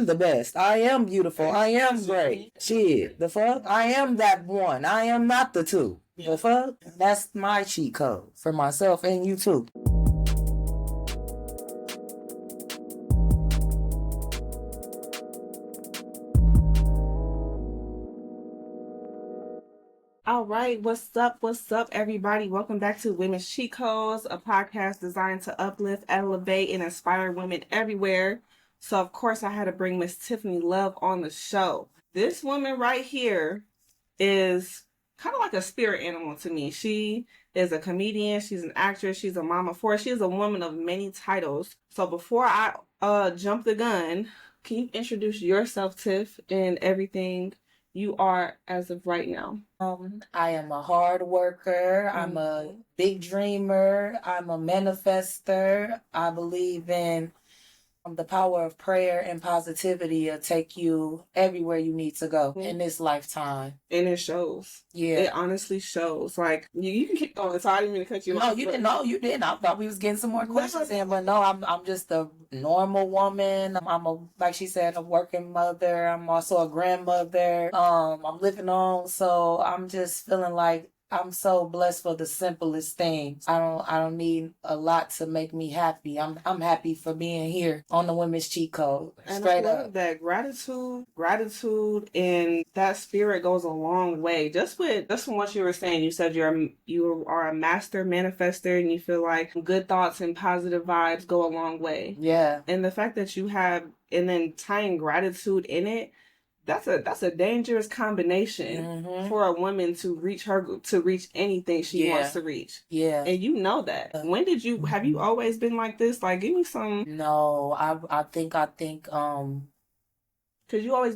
am the best. I am beautiful. I am great. Shit, the fuck? I am that one. I am not the two. The fuck? That's my cheat code for myself and you too. All right, what's up, everybody? Welcome back to Women's Cheat Codes, a podcast designed to uplift, elevate, and inspire women everywhere. So, of course, I had to bring Miss Tiffany Love on the show. This woman right here is kind of like a spirit animal to me. She is a comedian, she's an actress, she's a mama for, she is a woman of many titles. So, before I jump the gun, can you introduce yourself, Tiff, and everything you are as of right now? I am a hard worker. I'm a big dreamer. I'm a manifester. I believe in the power of prayer and positivity will take you everywhere you need to go in this lifetime. And it shows. Yeah. It honestly shows. Like, you can keep going. So I didn't mean to cut you off. No, you didn't. No, you didn't. I thought we was getting some more questions in, but no, I'm just a normal woman. I'm a, like she said, a working mother. I'm also a grandmother. I'm living on, so I'm just feeling like I'm so blessed for the simplest things. I don't need a lot to make me happy. I'm happy for being here on the Women's Cheat Code. And Straight I love up. that gratitude, and that spirit goes a long way. Just from what you were saying, you said you are a master manifester, and you feel like good thoughts and positive vibes go a long way. Yeah. And the fact that you have, and then tying gratitude in it, that's a dangerous combination for a woman to reach anything she wants to reach. Yeah. And you know that. When did you have you always been like this? Like, give me some. No, I think because you always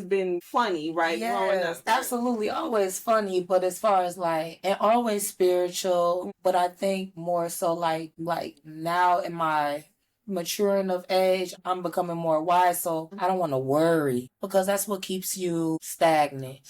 been funny, right? Yes, absolutely, always funny, but as far as like, and always spiritual, but I think more so like now in my maturing of age, I'm becoming more wise, so I don't want to worry because that's what keeps you stagnant.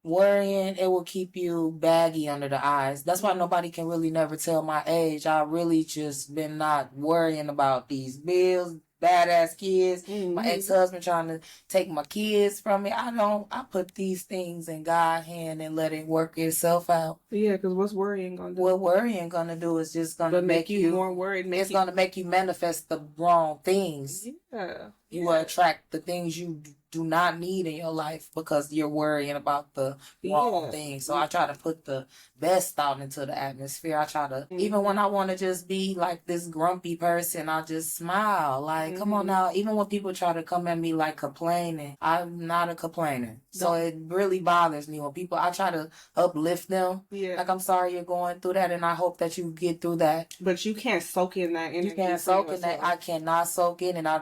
Worrying, it will keep you baggy under the eyes. That's why nobody can really never tell my age. I really just been not worrying about these bills, badass kids, my ex-husband trying to take my kids from me. I put these things in God's hand and let it work itself out. Yeah, because what's worrying gonna do? What worrying gonna do is just gonna make you more worried. It's gonna make you manifest the wrong things. Yeah. You will attract the things you do not need in your life because you're worrying about the wrong things. So I try to put the best out into the atmosphere. I try to, even when I want to just be like this grumpy person, I just smile. Like, come on now. Even when people try to come at me like complaining, I'm not a complainer. So it really bothers me when people, I try to uplift them. Yeah. Like, I'm sorry you're going through that and I hope that you get through that. But you can't soak in that energy. You can't soak in that. I cannot soak in, and I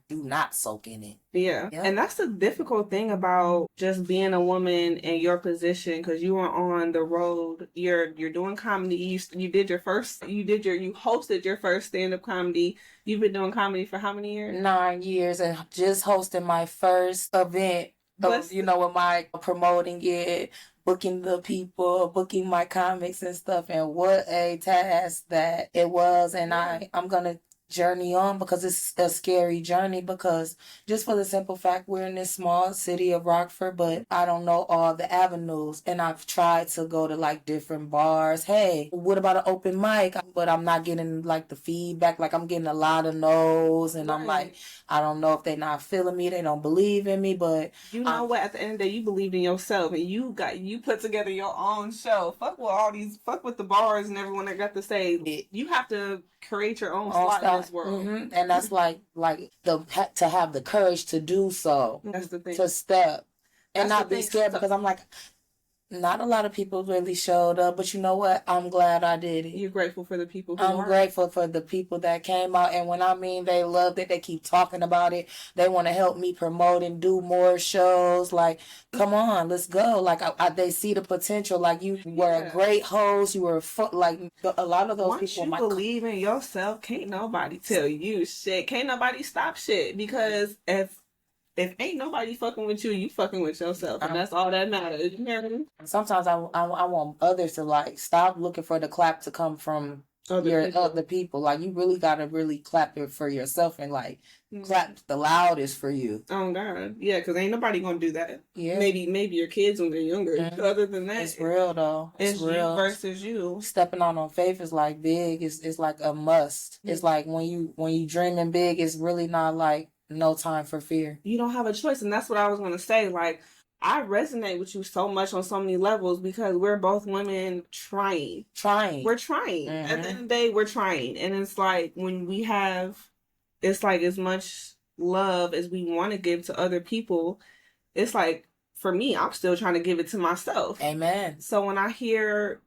do not soak in it. Yeah. And that's the difficult thing about just being a woman in your position, because you are on the road. You're doing comedy. You hosted your first stand-up comedy. You've been doing comedy for how many years? 9 years, and just hosting my first event. With my promoting it, booking the people, booking my comics and stuff, and what a task that it was. And I'm gonna journey on because it's a scary journey, because just for the simple fact we're in this small city of Rockford, but I don't know all the avenues, and I've tried to go to like different bars. Hey, what about an open mic? But I'm not getting like the feedback. Like, I'm getting a lot of no's, and I'm like, I don't know if they're not feeling me, they don't believe in me. But you know what, at the end of the day, you believed in yourself, and you put together your own show. Fuck with the bars and everyone that got to say. You have to create your own slot in this world. And that's like to have the courage to do so. That's the thing. To step and not be scared, because I'm like, not a lot of people really showed up, but you know what? I'm glad I did it. You're grateful for the people I'm grateful for the people that came out, and when I mean they loved it, they keep talking about it. They want to help me promote and do more shows. Like, come on, let's go. Like, they see the potential. Like, you were a great host. You were like a lot of those Once people. Once you believe in yourself, can't nobody tell you shit. Can't nobody stop shit, because if ain't nobody fucking with you, you fucking with yourself, and that's all that matters. You hear me? Sometimes I want others to like stop looking for the clap to come from other people. Like, you really gotta really clap it for yourself and like clap the loudest for you. Oh God, yeah, because ain't nobody gonna do that. Yeah, maybe your kids when they're younger. Other than that, it's real though. It's real. you versus you. Stepping out on faith is like big. It's like a must. It's like when you dreaming big, it's really not like no time for fear. You don't have a choice, and that's what I was gonna say. Like, I resonate with you so much on so many levels because we're both women trying. We're trying. At the end of the day, we're trying, and it's like when we have, it's like as much love as we want to give to other people. It's like for me, I'm still trying to give it to myself. Amen. So when I hear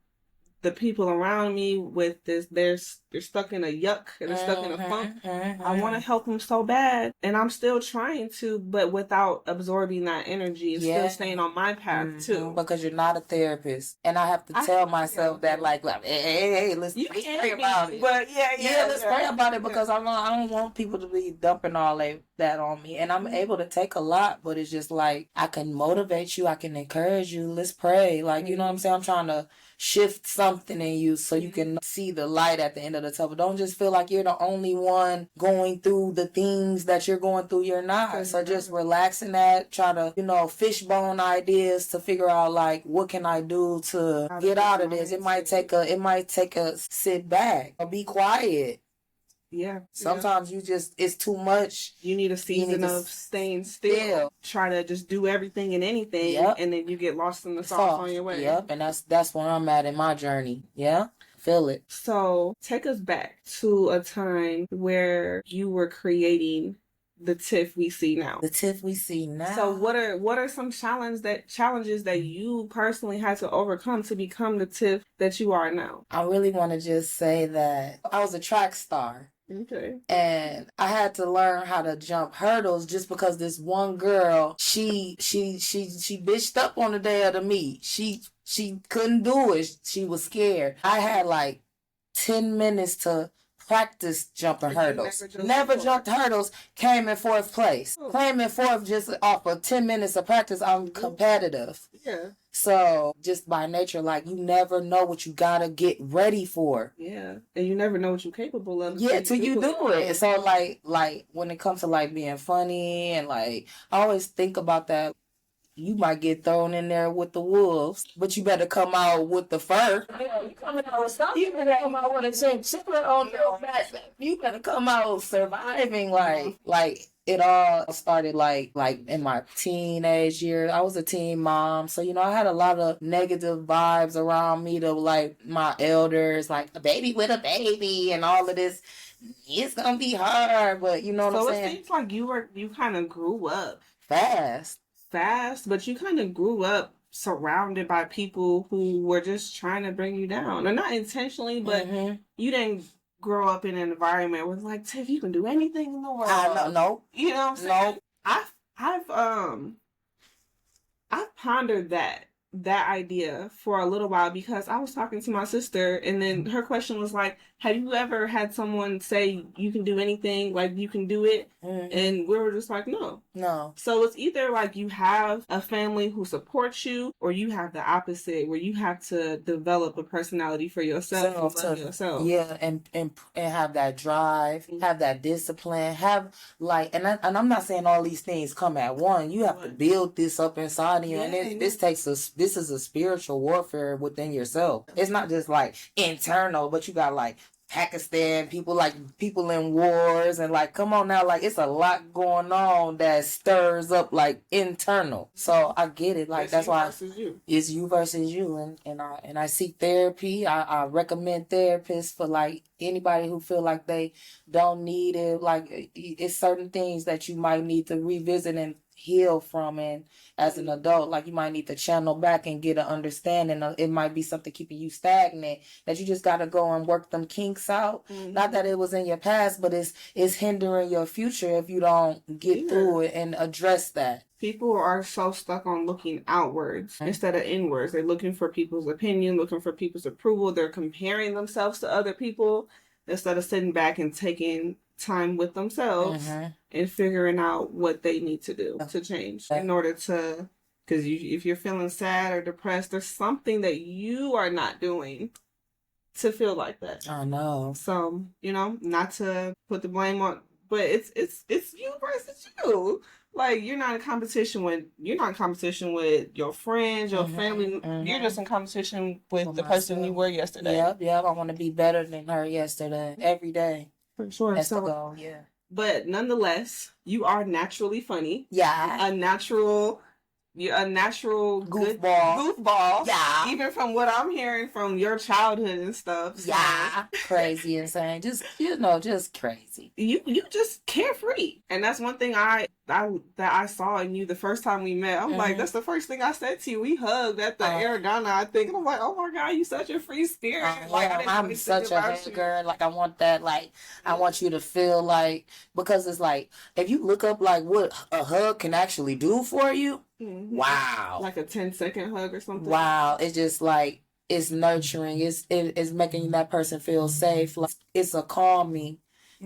the people around me with this, they're stuck in a yuck, they're stuck in a funk. I want to help them so bad, and I'm still trying to, but without absorbing that energy and still staying on my path too. Because you're not a therapist, and I have to tell myself that, like, hey, let's pray about it. But let's pray about it because I don't want people to be dumping all that on me, and I'm able to take a lot, but it's just like I can motivate you, I can encourage you. Let's pray, like you know what I'm saying. I'm trying to shift something in you so you can see the light at the end of the tunnel. Don't just feel like you're the only one going through the things that you're going through. You're not. So just relax in that. Try to, fishbone ideas to figure out like what can I do to get out of this. It might take a sit back or be quiet. Yeah. Sometimes it's too much. You need a season of staying still. Try to just do everything and anything, and then you get lost in the sauce on your way. Yep, and that's where I'm at in my journey. Yeah, feel it. So take us back to a time where you were creating the Tiff we see now. The Tiff we see now. So what are some challenges that you personally had to overcome to become the Tiff that you are now? I really want to just say that I was a track star. Okay. And I had to learn how to jump hurdles just because this one girl, she bitched up on the day of the meet. She couldn't do it. She was scared. I had like 10 minutes to practice jumping hurdles. Never jumped hurdles. Came in 4th place. Claiming 4th just off of 10 minutes of practice. I'm competitive. Yeah. So just by nature, like you never know what you gotta get ready for. Yeah, and you never know what you're capable of. Yeah, till you do it. So like when it comes to like being funny and like I always think about that. You might get thrown in there with the wolves, but you better come out with the fur. You coming out with something. You better come out with a chinchilla on your back. You better come out surviving. Like it all started like in my teenage years. I was a teen mom, so I had a lot of negative vibes around me to like my elders, like a baby with a baby and all of this. It's gonna be hard, but you know what I'm saying. So it seems like you kind of grew up fast, but you kind of grew up surrounded by people who were just trying to bring you down, or not intentionally, but you didn't grow up in an environment where it's like, Tiff, you can do anything in the world. No. You know what I'm saying? No. I've pondered that idea for a little while because I was talking to my sister, and then her question was like, have you ever had someone say you can do anything, like you can do it? And we were just like, no. So it's either like you have a family who supports you, or you have the opposite where you have to develop a personality for yourself. Yeah, and have that drive, have that discipline, have like, and I'm not saying all these things come at one. You have to build this up inside of you, and this is a spiritual warfare within yourself. It's not just like internal, but you got like Pakistan, people in wars, and like, come on now, like it's a lot going on that stirs up like internal. So I get it, like that's why it's you versus you, and I seek therapy. I recommend therapists for like anybody who feel like they don't need it. Like it's certain things that you might need to revisit and heal from, and as an adult, like you might need to channel back and get an understanding of, it might be something keeping you stagnant that you just got to go and work them kinks out. Not that it was in your past, but it's hindering your future if you don't get through it and address that. People are so stuck on looking outwards instead of inwards. They're looking for people's opinion, looking for people's approval. They're comparing themselves to other people instead of sitting back and taking time with themselves and figuring out what they need to do to change in order to, because if you're feeling sad or depressed, there's something that you are not doing to feel like that. I know. So, not to put the blame on but it's you versus you. Like you're not in competition with your friends, your family. You're just in competition with the person you were yesterday. Yep. I want to be better than her yesterday. Every day. For sure. That's the goal. Yeah. But nonetheless, you are naturally funny. Yeah. You're a natural goofball. Yeah. Even from what I'm hearing from your childhood and stuff. So. Yeah. Crazy, insane. Just crazy. You just carefree. And that's one thing that I saw in you the first time we met. I'm like, that's the first thing I said to you. We hugged at the Aragana, I think. And I'm like, oh my God, you such a free spirit. I'm such a hugger. Like, I want that. Like, I want you to feel like, because it's like, if you look up like what a hug can actually do for you, wow. Like a 10-second hug or something. Wow. It's just like, it's nurturing. It's making that person feel safe. Like, it's a calming.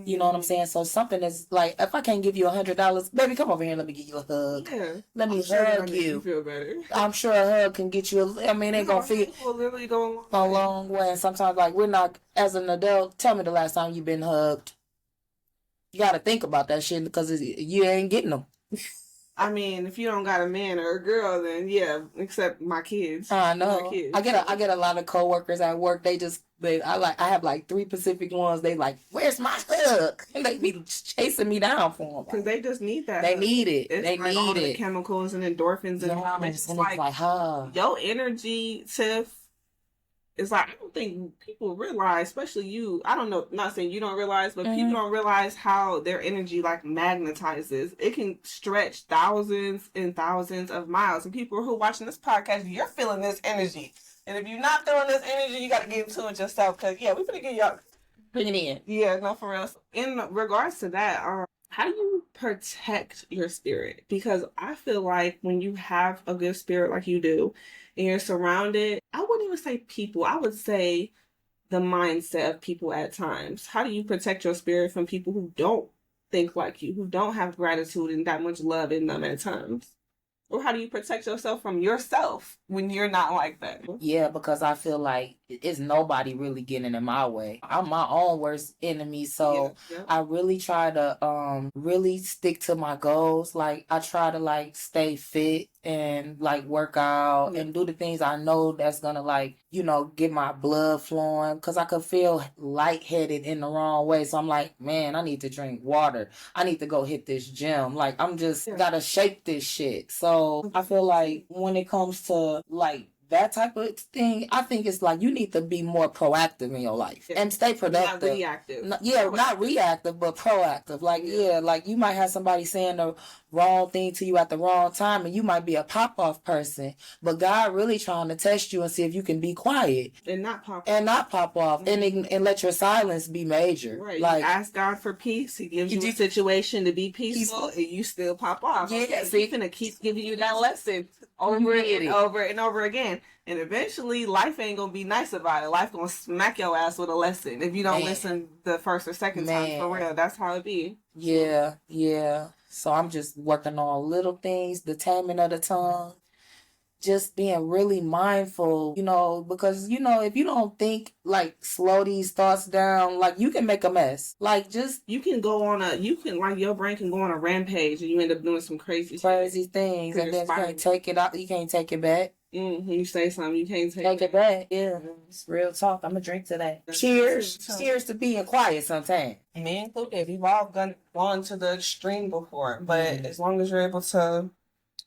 You know what I'm saying? So something is like, if I can't give you $100, baby, come over here and let me give you a hug. Yeah. Let me hug you. You feel better. I'm sure a hug can get you. It ain't gonna feel literally go a long way. And sometimes, like, we're not, as an adult. Tell me the last time you've been hugged. You got to think about that shit because you ain't getting them. I mean, if you don't got a man or a girl, then yeah, except my kids. I know. Kids. I get a lot of coworkers at work. I have like 3 Pacific ones. They like, where's my hug? And they be chasing me down for them. Because they just need that. They need it. It's they like need all it. The chemicals and endorphins and all. It's like your energy, Tiff. It's like, I don't think people realize, especially you. I don't know, not saying you don't realize, but people don't realize how their energy like magnetizes. It can stretch thousands and thousands of miles. And people who are watching this podcast, you're feeling this energy. And if you're not feeling this energy, you got to get into it yourself. Because, yeah, we're going to get y'all. Bring it in. Yeah, no, for real. In regards to that, how do you protect your spirit? Because I feel like when you have a good spirit like you do, and you're surrounded, I wouldn't even say people, I would say the mindset of people at times. How do you protect your spirit from people who don't think like you, who don't have gratitude and that much love in them at times? Or how do you protect yourself from yourself when you're not like that? Yeah, because I feel like it's nobody really getting in my way. I'm my own worst enemy, so I really try to really stick to my goals. Like, I try to like stay fit and like work out and do the things I know that's gonna like, get my blood flowing, because I could feel lightheaded in the wrong way. So I'm like, man, I need to drink water. I need to go hit this gym. Like, I'm just gotta shake this shit. So I feel like when it comes to like that type of thing, I think it's like you need to be more proactive in your life and stay productive. Not reactive. Not reactive, but proactive. Like, like you might have somebody saying the wrong thing to you at the wrong time, and you might be a pop-off person, but God really trying to test you and see if you can be quiet and not pop off and let your silence be major. Right. Like, you ask God for peace, He gives you a situation to be peaceful, and you still pop off. Yeah, so He's gonna keep giving you that lesson over and over again. And eventually, life ain't gonna be nice about it. Life gonna smack your ass with a lesson if you don't listen the first or second time. For real, that's how it be. Yeah. So I'm just working on little things, the taming of the tongue, just being really mindful, because, if you don't think, like, slow these thoughts down, like, you can make a mess. Like, just... You can your brain can go on a rampage and you end up doing some crazy things. And then you can't take it out. You can't take it back. You say something, you can't take it back. Yeah, it's real talk. I'm gonna drink today. Cheers to being quiet sometimes. Me included. We've all gone to the extreme before, but as long as you're able to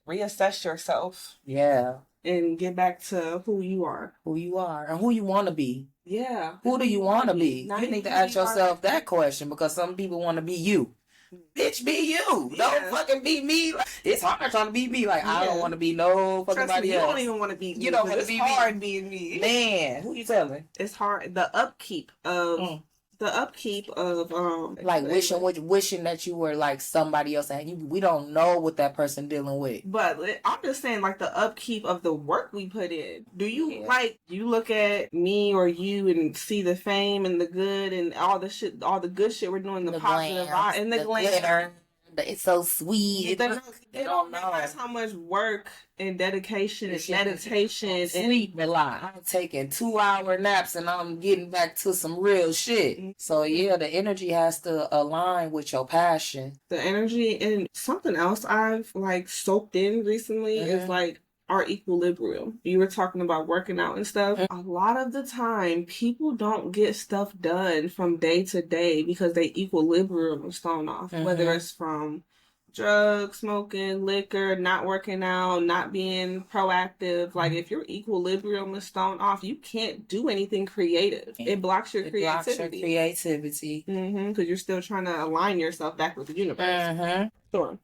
reassess yourself, and get back to who you are, and who you want to be. Yeah, who do you want to be? You need to ask yourself that question, because some people want to be you. Bitch, be you. Don't fucking be me. It's hard trying to be me. Like, I don't want to be no fucking body else. You don't even want to be me. You don't want to be me. It's hard being me. Man, who you telling? It's hard. The upkeep of like wishing that you were like somebody else, and we don't know what that person dealing with. But I'm just saying, like, the upkeep of the work we put in. Do you you look at me or you and see the fame and the good and all the good shit we're doing, the positive vibe and the glamour, It's so sweet. They don't realize how much work and dedication and meditation and sleep a lot. I'm taking 2-hour naps and I'm getting back to some real shit. So yeah, the energy has to align with your passion. The energy, and something else I've like soaked in recently is like our equilibrium. You were talking about working out and stuff. A lot of the time, people don't get stuff done from day to day because their equilibrium is thrown off. Whether it's from drugs, smoking, liquor, not working out, not being proactive. Like if your equilibrium is thrown off, you can't do anything creative. It blocks your creativity. Because you're still trying to align yourself back with the universe. Sure.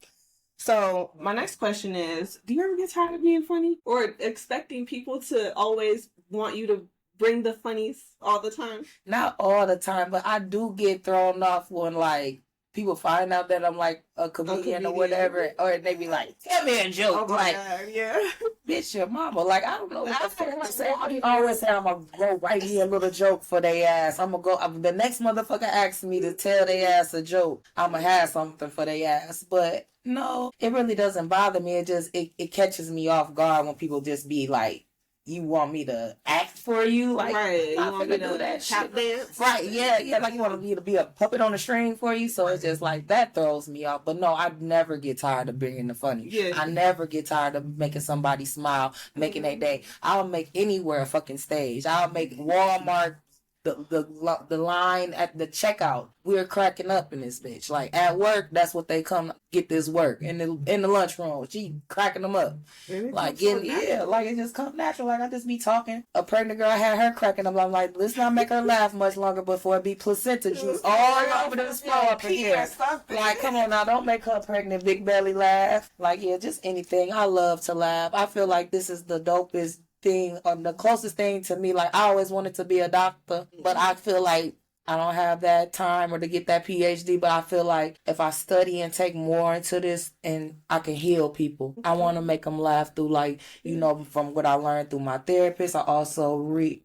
So my next question is, do you ever get tired of being funny or expecting people to always want you to bring the funnies all the time? Not all the time, but I do get thrown off when like people find out that I'm like a comedian or whatever, or they be like, tell me a joke. Oh like, God, yeah. Bitch, your mama. Like, I don't know what the fuck I say. I always say I'm going to go write me a little joke for their ass. I'm going to go, the next motherfucker asks me to tell their ass a joke, I'm going to have something for their ass. But no, it really doesn't bother me. It just, it catches me off guard when people just be like, you want me to act for you? Like, right. I'm you want me to do that tap shit. Dance? Right, yeah. Like, you want me to be a puppet on the string for you? So it's just like, that throws me off. But no, I never get tired of bringing the funny. Yeah. I never get tired of making somebody smile, making their day. I'll make anywhere a fucking stage. I'll make Walmart the line at the checkout. We're cracking up in this bitch. Like at work, that's what they come get this work. In the lunchroom, she cracking them up. Like like it just comes natural. Like I just be talking. A pregnant girl, I had her cracking up. I'm like, let's not make her laugh much longer before it be placenta juice all over this floor up in here. Like, come on now, don't make her pregnant big belly laugh. Like, yeah, just anything. I love to laugh. I feel like this is the dopest thing, or the closest thing to me. Like I always wanted to be a doctor, but I feel like I don't have that time or to get that PhD, but I feel like if I study and take more into this and I can heal people, I want to make them laugh through, like, you know, from what I learned through my therapist. I also read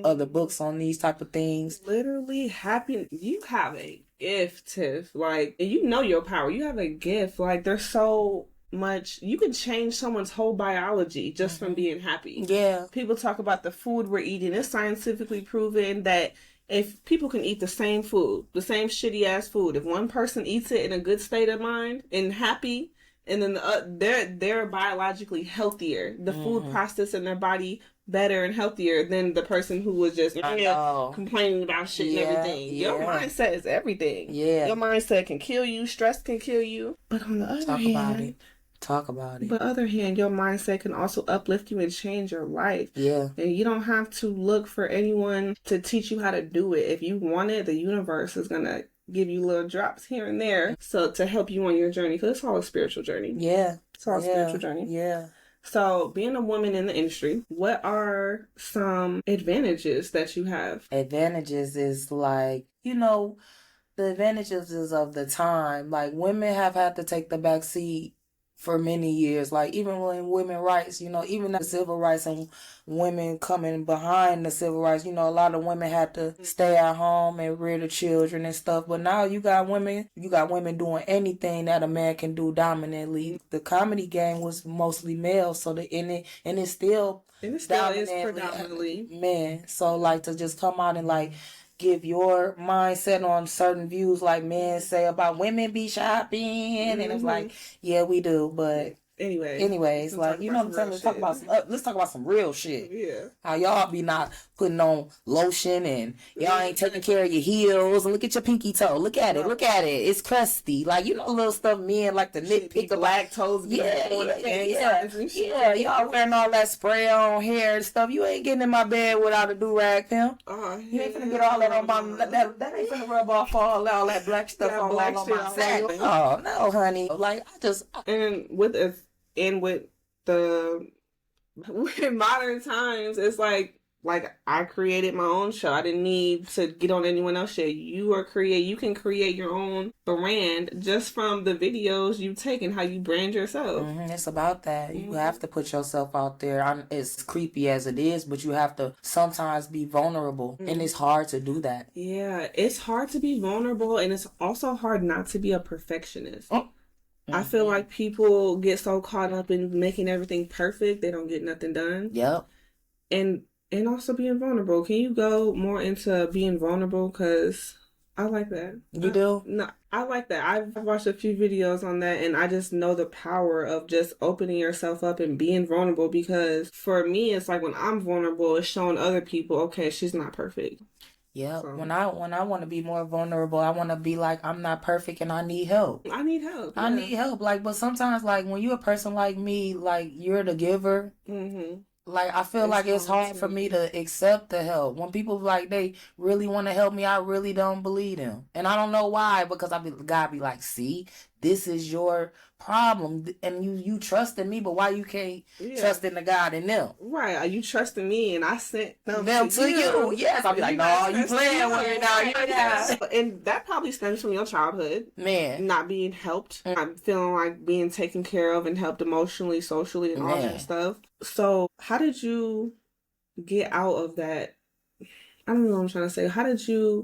other books on these type of things. Literally happy. You have a gift, Tiff. Like, and you know your power. You have a gift. Like, there's so much you can change someone's whole biology just from being happy. Yeah. People talk about the food we're eating. It's scientifically proven that if people can eat the same food, the same shitty ass food, if one person eats it in a good state of mind and happy, and then they're biologically healthier. The food processed in their body better and healthier than the person who was just complaining about shit and everything. Your mindset is everything. Yeah. Your mindset can kill you. Stress can kill you. But on the other hand, Talk about it. But on the other hand, your mindset can also uplift you and change your life. Yeah. And you don't have to look for anyone to teach you how to do it. If you want it, the universe is going to give you little drops here and there so to help you on your journey, because it's all a spiritual journey. Yeah. It's all a spiritual journey. Yeah. So, being a woman in the industry, what are some advantages that you have? Advantages is like, you know, the advantages is of the time. Like, women have had to take the back seat for many years. Like, even when women's rights, you know, even the civil rights and women coming behind the civil rights, you know, a lot of women had to stay at home and rear the children and stuff. But now you got women doing anything that a man can do dominantly. The comedy game was mostly male, so it still is predominantly men. So like to just come out and like give your mindset on certain views like men say about women be shopping, and it's like, yeah, we do, but anyways, like, you know what I'm saying? Let's talk about some real shit. Yeah. How y'all be not putting on lotion and y'all ain't taking care of your heels, and look at your pinky toe. Look at it. It's crusty. Like, you know, little stuff men like to nitpick about. Black toes. Yeah. Y'all wearing all that spray on hair and stuff. You ain't getting in my bed without a do-rag, pimp. You ain't finna get all that on my, that ain't finna rub off all that black stuff on my sack. Oh, no, honey. Like, with modern times, it's like like I created my own show. I didn't need to get on anyone else's show. You can create your own brand just from the videos you take and how you brand yourself. It's about that. You have to put yourself out there. It's creepy as it is, but you have to sometimes be vulnerable, and it's hard to do that. Yeah, it's hard to be vulnerable, and it's also hard not to be a perfectionist. I feel like people get so caught up in making everything perfect, they don't get nothing done. Yep. And also being vulnerable. Can you go more into being vulnerable? Because I like that. You do? No, I like that. I've watched a few videos on that, and I just know the power of just opening yourself up and being vulnerable. Because for me, it's like when I'm vulnerable, it's showing other people, okay, she's not perfect. Yeah. So, when I want to be more vulnerable, I want to be like, I'm not perfect and I need help. I need help. I need help. Like, but sometimes, like, when you're a person like me, like, you're the giver. Like, I feel like it's hard for me to accept the help. When people, like, they really want to help me, I really don't believe them. And I don't know why, because God be like, see, this is your problem. And you trust in me, but why you can't trust in the God in them? Right. You trusting me, and I sent them to you. Yes. I'll be like, no, you playing with me now. Yeah. And that probably stems from your childhood. Man. Not being helped. I'm feeling like being taken care of and helped emotionally, socially, and all that stuff. So how did you get out of that? I don't know what I'm trying to say.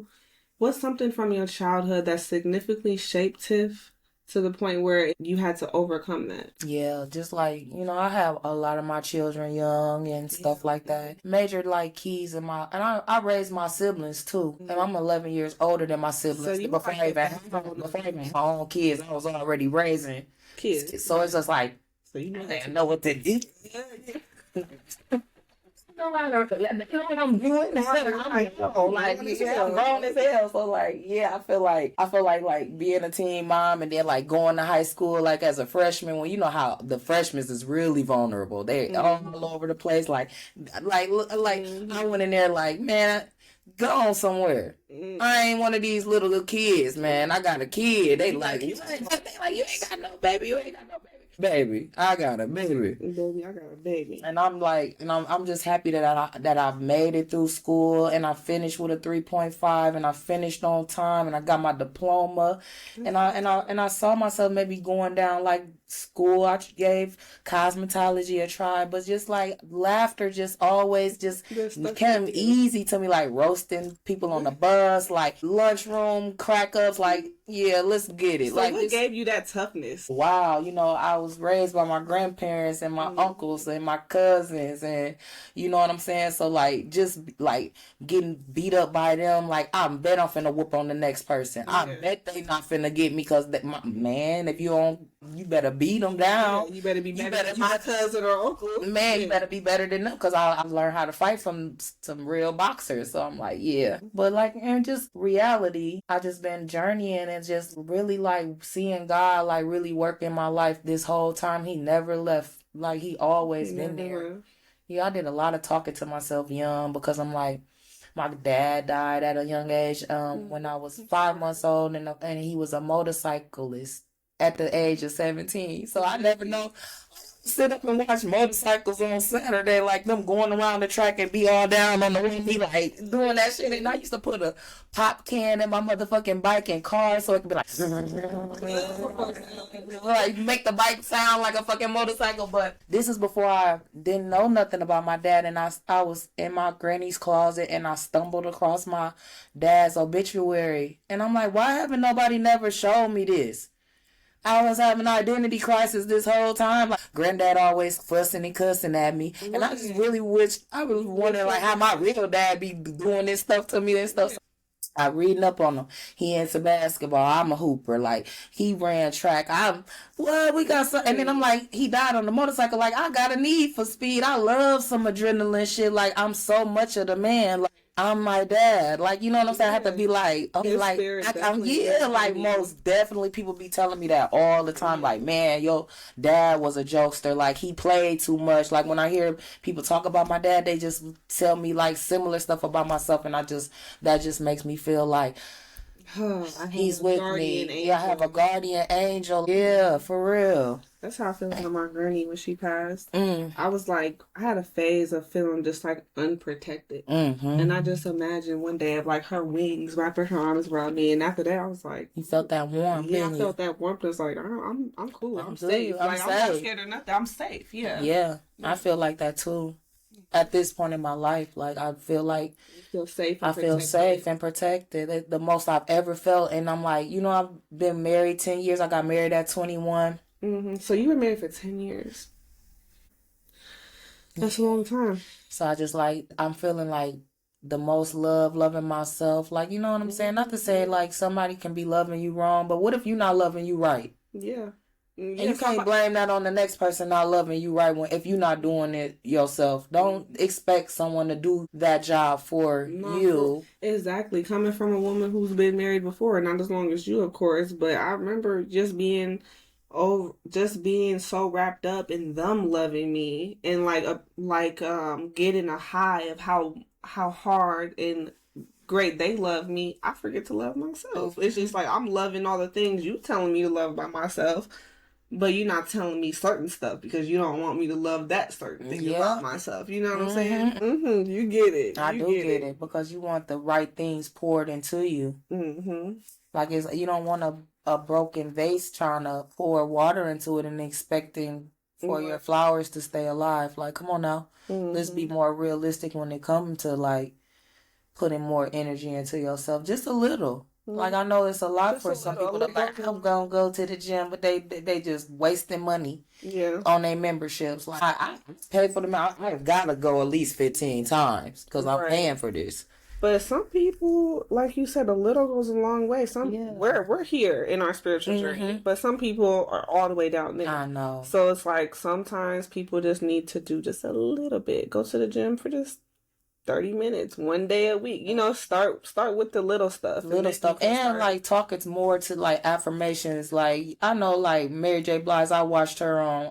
What's something from your childhood that significantly shaped Tiff to the point where you had to overcome that? Yeah, just like, I have a lot of my children young and stuff like that. Major like keys and I raised my siblings too. And I'm 11 years older than my siblings. So before I even had my own kids, I was already raising kids. So it's just like, I didn't know what to do. I'm doing I'm grown as hell. So I feel like being a teen mom and then like going to high school like as a freshman, when you know how the freshmen is really vulnerable. They all over the place. I went in there like, man, go on somewhere. I ain't one of these little kids, man. I got a kid. They like, you ain't got no baby. You ain't got no baby. Baby, I got a baby. Baby, I got a baby. And I'm like, I'm just happy that I've made it through school and I finished with a 3.5 and I finished on time and I got my diploma and I saw myself maybe going down like school. I gave cosmetology a try, but just like laughter just always just became easy to me, like roasting people on the bus, like lunchroom crack ups, like, yeah, let's get it. So like, what gave you that toughness? Wow, I was raised by my grandparents and my uncles and my cousins, and you know what I'm saying? So like just like getting beat up by them, like I bet I'm finna whoop on the next person. I bet they not finna get me because man, if you don't, you better beat them down. You better be better than my cousin or uncle. Man, you better be better than them because I've learned how to fight from some real boxers. So I'm like, yeah. But like, and just reality, I just been journeying and just really like seeing God like really work in my life this whole time. He never left. Like he always been there. Yeah, I did a lot of talking to myself young because I'm like, my dad died at a young age when I was 5 months old and he was a motorcyclist at the age of 17. So I never know. Sit up and watch motorcycles on Saturday, like them going around the track and be all down on the windy, like doing that shit. And I used to put a pop can in my motherfucking bike and car so it could be like, like make the bike sound like a fucking motorcycle. But this is before I didn't know nothing about my dad, and I was in my granny's closet and I stumbled across my dad's obituary, and I'm like, why haven't nobody never showed me this? I was having an identity crisis this whole time. Like, granddad always fussing and cussing at me. And I just really I was wondering like how my real dad be doing this stuff to me and stuff. So I reading up on him. He into basketball. I'm a hooper. Like, he ran track. We got some. And then I'm like, he died on the motorcycle. Like, I got a need for speed. I love some adrenaline shit. Like, I'm so much of the man. Like, I'm my dad. Like, you know what I'm saying? I have to be like, okay, like, like most definitely people be telling me that all the time. Like, man, your dad was a jokester. Like, he played too much. Like, when I hear people talk about my dad, they just tell me like similar stuff about myself. And that just makes me feel like, He's with me. Angel. Yeah, I have a guardian angel. Yeah, for real. That's how I feel about my granny when she passed. Mm. I was like, I had a phase of feeling just like unprotected. Mm-hmm. And I just imagined one day of like her wings wrapping her arms around me. And after that, I was like, you felt that warmth. Yeah, I felt that warmth. I was like, I'm cool. I'm safe. I'm like, safe. I'm not scared of nothing. I'm safe. Yeah. Yeah, I feel like that too. At this point in my life, like I feel like feel safe. I feel safe and protected. The most I've ever felt, and I'm like, I've been married 10 years. I got married at 21. Mm-hmm. So you were married for 10 years. That's a long time. So I just like I'm feeling like the most loving myself. Like you know what I'm saying? Not to say like somebody can be loving you wrong, but what if you're not loving you right? Yeah. And you can't blame that on the next person not loving you right if you're not doing it yourself. Don't expect someone to do that job for you. Exactly. Coming from a woman who's been married before, not as long as you, of course, but I remember just being so wrapped up in them loving me and getting a high of how hard and great they love me. I forget to love myself. It's just like I'm loving all the things you telling me to love about myself. But you're not telling me certain stuff because you don't want me to love that certain thing about myself. You know what I'm saying? Mm-hmm. You get it. I do get it because you want the right things poured into you. Mm-hmm. Like you don't want a broken vase trying to pour water into it and expecting for your flowers to stay alive. Like, come on now. Let's be more realistic when it comes to like putting more energy into yourself. Just a little. Like I know it's a lot just for some people that like I'm gonna go to the gym, but they just wasting money on their memberships. Like I pay for them out. I've gotta go at least 15 times because I'm paying for this. But some people, like you said, a little goes a long way. We're here in our spiritual journey, but some people are all the way down there. I know. So it's like sometimes people just need to do just a little bit. Go to the gym for just 30 minutes, one day a week. Start with the little stuff. And like talking more to like affirmations. Like I know like Mary J. Blige, I watched her on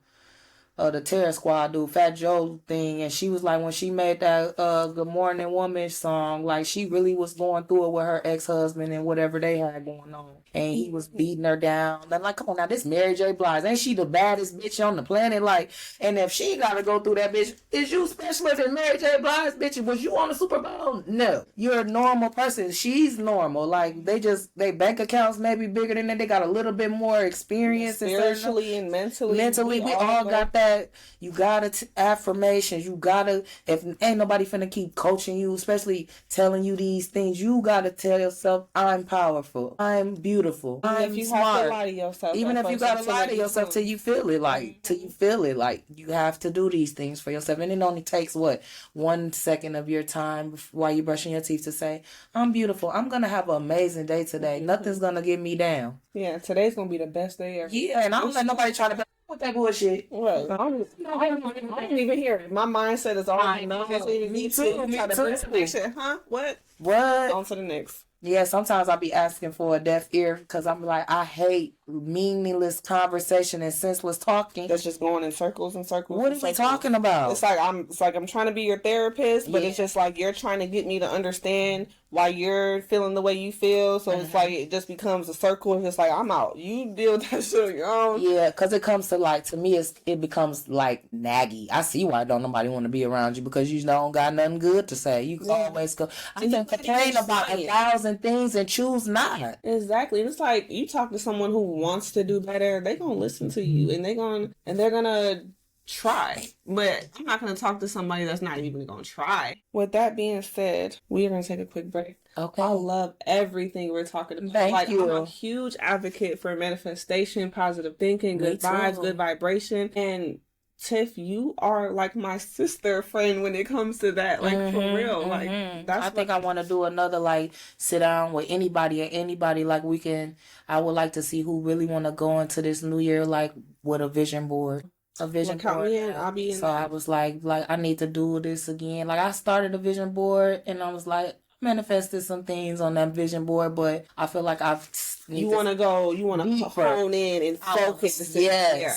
the Terror Squad do Fat Joe thing, and she was like when she made that Good Morning Woman song, like she really was going through it with her ex-husband and whatever they had going on, and he was beating her down. And like, come on now, this Mary J. Blige, ain't she the baddest bitch on the planet? Like, and if she gotta go through that, bitch, is you specialist in Mary J. Blige, bitch? Was you on the Super Bowl? No, you're a normal person. She's normal. Like they bank accounts may be bigger than that. They got a little bit more experience spiritually and mentally. Mentally, we all got that. You gotta affirmations. You gotta, if ain't nobody finna keep coaching you, especially telling you these things, you gotta tell yourself, I'm powerful, I'm beautiful, I'm smart. Even if you gotta lie to yourself till you feel it, like you have to do these things for yourself. And it only takes 1 second of your time while you're brushing your teeth to say, I'm beautiful, I'm gonna have an amazing day today, nothing's gonna get me down. Yeah, today's gonna be the best day ever. Yeah, and I don't let nobody try to with that bullshit. Right. I don't even hear it. My mindset is already me too. Huh? What? On to the next. Yeah, sometimes I'll be asking for a deaf ear because I'm like, I hate meaningless conversation and senseless talking. That's just going in circles and circles. What are we talking about? It's like I'm trying to be your therapist, but it's just like you're trying to get me to understand why you're feeling the way you feel. So it's like it just becomes a circle. And it's like I'm out. You deal with that shit on your own. Yeah, because it comes to like to me, it becomes like naggy. I see why don't nobody want to be around you because you don't got nothing good to say. You always go. I can complain about 1,000 things and choose not. Exactly. It's like you talk to someone who wants to do better, they gonna listen to you and they're gonna try. But I'm not gonna talk to somebody that's not even gonna try. With that being said, we are gonna take a quick break. Okay. I love everything we're talking about. Thank you. I'm a huge advocate for manifestation, positive thinking, good vibes, good vibration. And Tiff, you are like my sister friend when it comes to that. Like for real. Like I think I want to do another like sit down with anybody like we can. I would like to see who really want to go into this new year like with a vision board. A vision board. I'll be in. So I was like I need to do this again. Like I started a vision board and I was like manifested some things on that vision board, but I feel like you want to hone in and focus.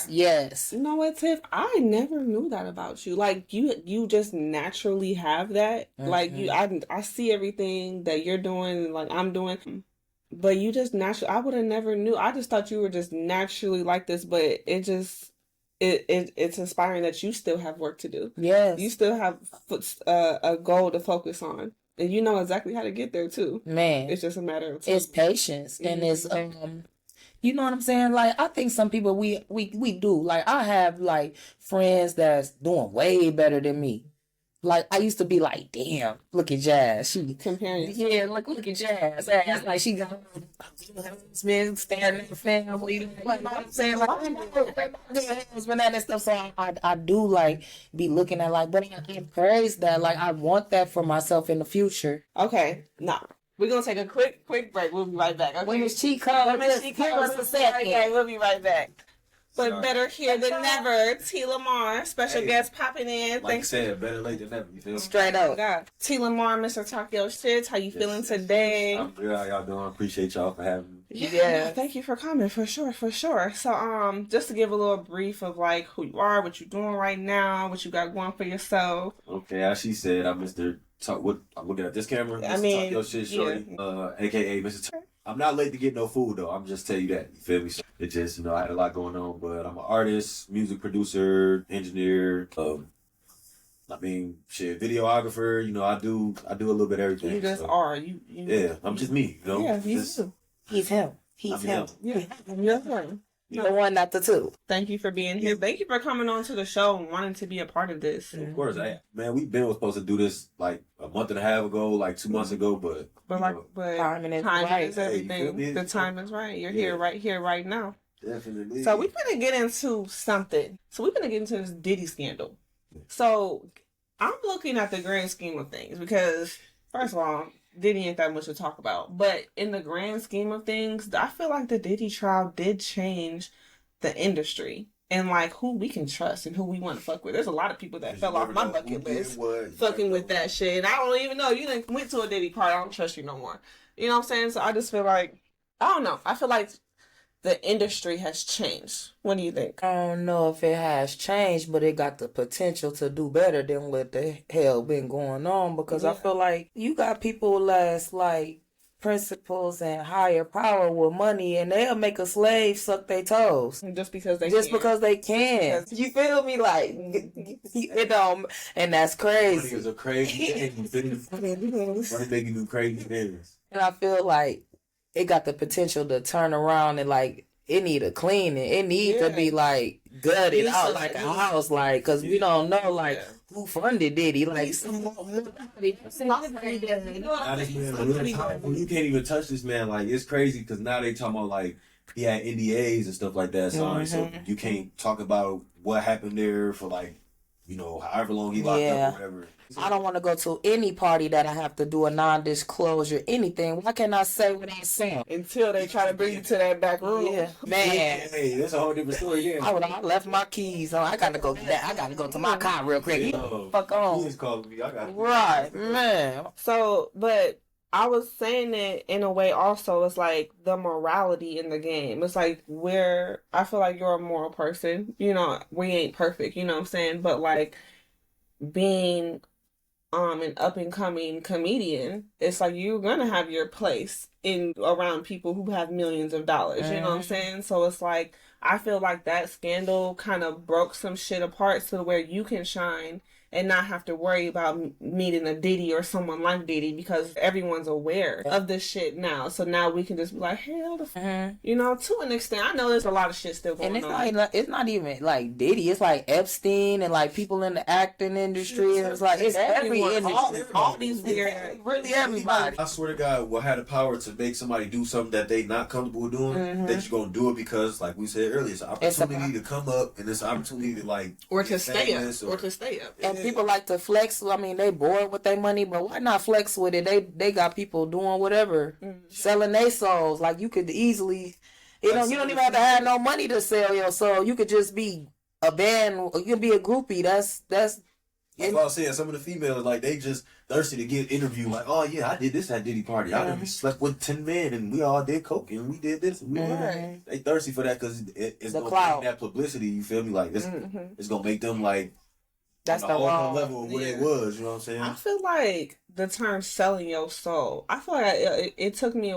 Yes. You know what, Tiff? I never knew that about you. Like you just naturally have that. Like I see everything that you're doing, like I'm doing. But you just naturally, I would have never knew. I just thought you were just naturally like this, but it just, it's inspiring that you still have work to do. Yes. You still have a goal to focus on. And you know exactly how to get there too. Man. It's just a matter of time. It's patience and it's you know what I'm saying? Like I think some people we do. Like I have like friends that's doing way better than me. Like I used to be like, damn, look at Jazz. She comparing. Yeah, look at Jazz. Ass. Like she got husband staring at the family. Like I'm saying, like I'm husband and stuff. So I do like be looking at like, but I praise that. Like I want that for myself in the future. Okay, nah. We're gonna take a quick break. We'll be right back. Okay? Women's Cheat Code. Women's Cheat Code. Okay, we'll be right back. But sorry. Better here than never. TLamar, special guest popping in. Like Thanks. You said, better late than never. You feel? Straight up. God. TLamar, Mr. Talk Your Shit. How you feeling today? I'm good. How y'all doing? Appreciate y'all for having me. Yeah. Thank you for coming. For sure. So, just to give a little brief of like who you are, what you're doing right now, what you got going for yourself. Okay, as she said, I'm Mr. Talk. What I'm looking at this camera. Mr. Talk Your Shit, shorty. Yeah. AKA Mr. Talk. I'm not late to get no food though. I'm just tell you that. You feel me? So it just, I had a lot going on, but I'm an artist, music producer, engineer. Videographer. I do a little bit of everything. You just are. You yeah, I'm just me. Yeah, he's him. He's him. Yeah, you're him. The one, not the two. Thank you for being here. Thank you for coming on to the show and wanting to be a part of this. Of course, we've been supposed to do this like a month and a half ago, like 2 months ago, but time is everything. Hey, the time is right. You're here, right now. Definitely. So we're gonna get into something. So we're gonna get into this Diddy scandal. So I'm looking at the grand scheme of things because, first of all, Diddy ain't that much to talk about. But in the grand scheme of things, I feel like the Diddy trial did change the industry and like who we can trust and who we want to fuck with. There's a lot of people that fell off my bucket list fucking with that shit. And I don't even know. You didn't went to a Diddy party. I don't trust you no more. You know what I'm saying? So I just feel like, I don't know. I feel like the industry has changed. What do you think? I don't know if it has changed, but it got the potential to do better than what the hell been going on, because I feel like you got people that's like principles and higher power with money, and they'll make a slave suck their toes just because they can. You feel me? Like and that's crazy. Money is a crazy thing. Money making you crazy things. And I feel like it got the potential to turn around and like it need a cleaning. It need to be like gutted out like a house, like, cause we don't know like who funded Diddy. Like you can't even touch this man. Like it's crazy because now they talking about like he had NDAs and stuff like that. So you can't talk about what happened there for like however long he locked up or whatever. I don't want to go to any party that I have to do a non-disclosure, anything. Why can't I say what I say? Until they try to bring you to that back room. Yeah. Man. Hey, that's a whole different story again. I left my keys on. I got to go get that. I got to go to my car real quick. Fuck on. You just called me. I got right, man. So, but I was saying it in a way also, it's like the morality in the game. It's like I feel like you're a moral person. We ain't perfect, you know what I'm saying? But like being an up and coming comedian, it's like you're gonna have your place in around people who have millions of dollars. You know what I'm saying? So it's like I feel like that scandal kind of broke some shit apart so where you can shine and not have to worry about meeting a Diddy or someone like Diddy because everyone's aware of this shit now. So now we can just be like, hell, to an extent. I know there's a lot of shit still going on. And it's not even like Diddy. It's like Epstein and like people in the acting industry. It's like it's every industry. All these weird, really everybody. I swear to God, will have the power to make somebody do something that they not comfortable doing. That you're gonna do it because, like we said earlier, it's an opportunity to come up and it's an opportunity to like or to stay up. And people like to flex. I mean, they bored with their money, but why not flex with it? They got people doing whatever, selling their souls. Like you could easily, you don't even have to have no money to sell your soul. You could just be a band. You can be a groupie. That's what I was saying. Some of the females like they just thirsty to get interviewed. Like, oh yeah, I did this at Diddy party. I done slept with 10 men and we all did coke and we did this. And they thirsty for that because it's gonna bring that publicity. You feel me? Like it's gonna make them like. That's the wrong level of what it was, you know what I'm saying? I feel like the term selling your soul, I feel like it took me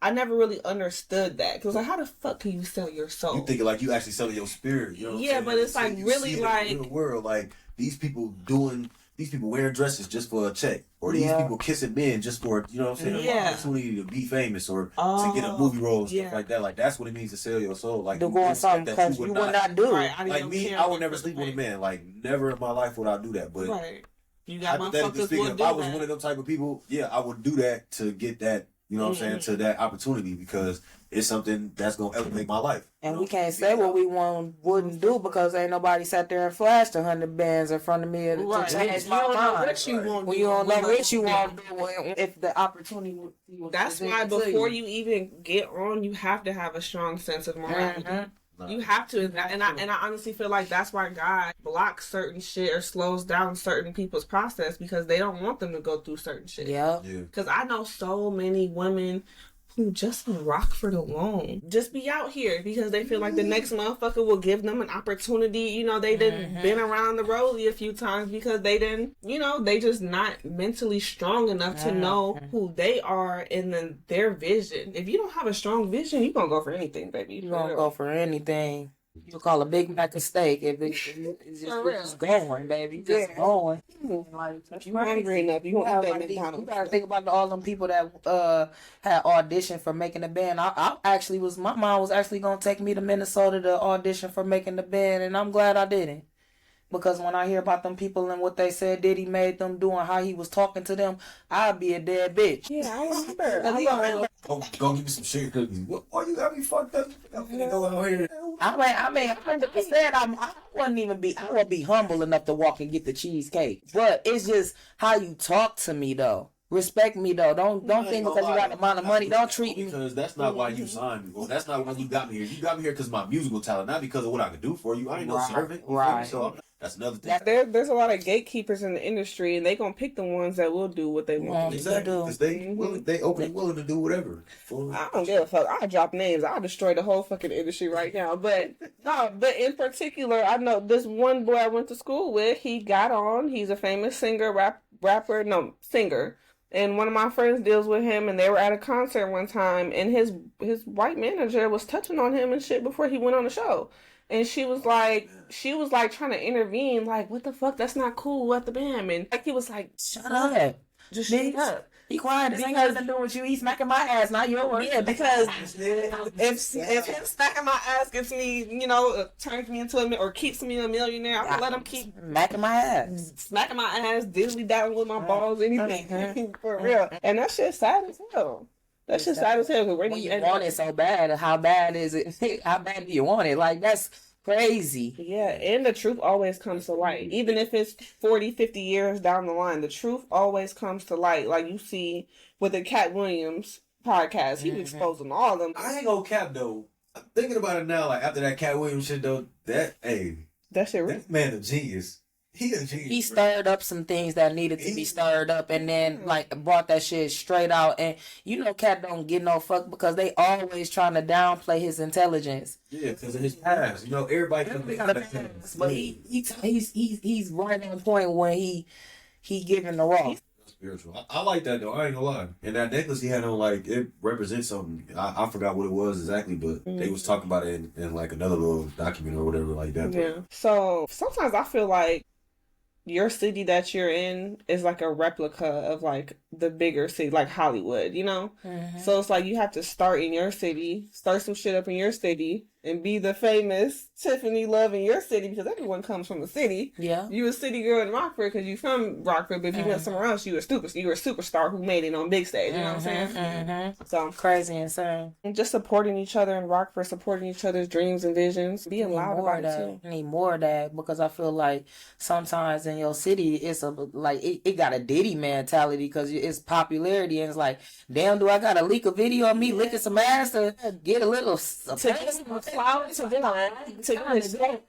I never really understood that. Cause like, how the fuck can you sell your soul? You thinking like you actually selling your spirit, you know what I'm saying? But it's like you really see it like in the real world, like these people wearing dresses just for a check, or these people kissing men just for, you know what I'm saying, an opportunity to be famous or to get a movie role and stuff like that. Like that's what it means to sell your soul. Like to go on something because you would not do. Right, like me, I would never sleep with a man. Like never in my life would I do that. But you got hypothetically speaking, if I was one of them type of people, yeah, I would do that to get that, you know what I'm saying, to that opportunity, because it's something that's gonna elevate my life. And we can't say what we wouldn't do because ain't nobody sat there and flashed 100 bands in front of me to change my mind. When you don't know what you want to do, if the opportunity was that's why before you even get on, you have to have a strong sense of morality. You have to, and I honestly feel like that's why God blocks certain shit or slows down certain people's process, because they don't want them to go through certain shit. Yeah. Because I know so many women who just rock for the loan, just be out here because they feel like the next motherfucker will give them an opportunity. You know, they didn't been around the rosy a few times because they didn't, you know, they just not mentally strong enough to know who they are and then their vision. If you don't have a strong vision, you're gonna go for anything, baby. You're gonna go for anything. You call a Big Mac a steak if it's just going, baby. Just going. Like, you hungry enough, you want to eat McDonald's. You gotta think about all them people that had auditioned for making the band. I actually my mom was actually gonna take me to Minnesota to audition for making the band, and I'm glad I didn't. Because when I hear about them people and what they said Diddy made them do and how he was talking to them, I'd be a dead bitch. Yeah, I remember. Go give me some shit cookies. Why you got me fucked up? Go out here. I mean, 100%. I wouldn't be humble enough to walk and get the cheesecake. But it's just how you talk to me, though. Respect me, though. Don't think because you got the amount of money, don't treat me. Because that's not why you signed me. Well, that's not why you got me here. You got me here because of my musical talent, not because of what I could do for you. I ain't no servant. Right. So that's another thing. There's a lot of gatekeepers in the industry, and they gonna pick the ones that will do what they want. Exactly. Because they openly willing to do whatever. I don't give a fuck. I drop names. I'll destroy the whole fucking industry right now. But in particular, I know this one boy I went to school with. He got on. He's a famous singer, singer. And one of my friends deals with him, and they were at a concert one time, and his white manager was touching on him and shit before he went on the show. And she was like trying to intervene, like, what the fuck? That's not cool at the band. And like, he was like, shut up. Just shut up. Be quiet. This ain't nothing to do with you. He's smacking my ass, not yours. Yeah, because if him smacking my ass gets me, you know, turns me into or keeps me a millionaire, I'm gonna let him keep smacking my ass, diddly down with my balls, anything for real. And that shit's sad as hell. That shit's sad as hell. When you want it so bad, how bad is it? How bad do you want it? Like, that's crazy. Yeah, and the truth always comes to light. Even if it's 40, 50 years down the line, the truth always comes to light. Like you see with the Cat Williams podcast, he was exposing all of them. I ain't gonna cap though. I'm thinking about it now, like after that Cat Williams shit though, that shit that man a genius. He a genius. He stirred up some things that needed to be stirred up, and then like brought that shit straight out. And you know, Cat don't get no fuck because they always trying to downplay his intelligence. Yeah, because of his past. You know, everybody got a past, but he's right on point when he giving the raw. Spiritual. I like that though. I ain't gonna lie. And that necklace he had on, like, it represents something. I forgot what it was exactly, but they was talking about it in like another little document or whatever like that. Yeah. So sometimes I feel like your city that you're in is like a replica of like the bigger city, like Hollywood, you know? So it's like you have to start in your city, start some shit up in your city, and be the famous Tiffany love in your city, because everyone comes from the city. Yeah. You a city girl in Rockford because you from Rockford, but if you went somewhere else, you were a superstar who made it on big stage, you know what I'm saying? So crazy insane. And just supporting each other in Rockford, supporting each other's dreams and visions, being loud about it too. I need more of that, because I feel like sometimes in your city, it's it got a Diddy mentality because it's popularity, and it's like, damn, do I gotta leak a video of me licking some ass to get a little clout to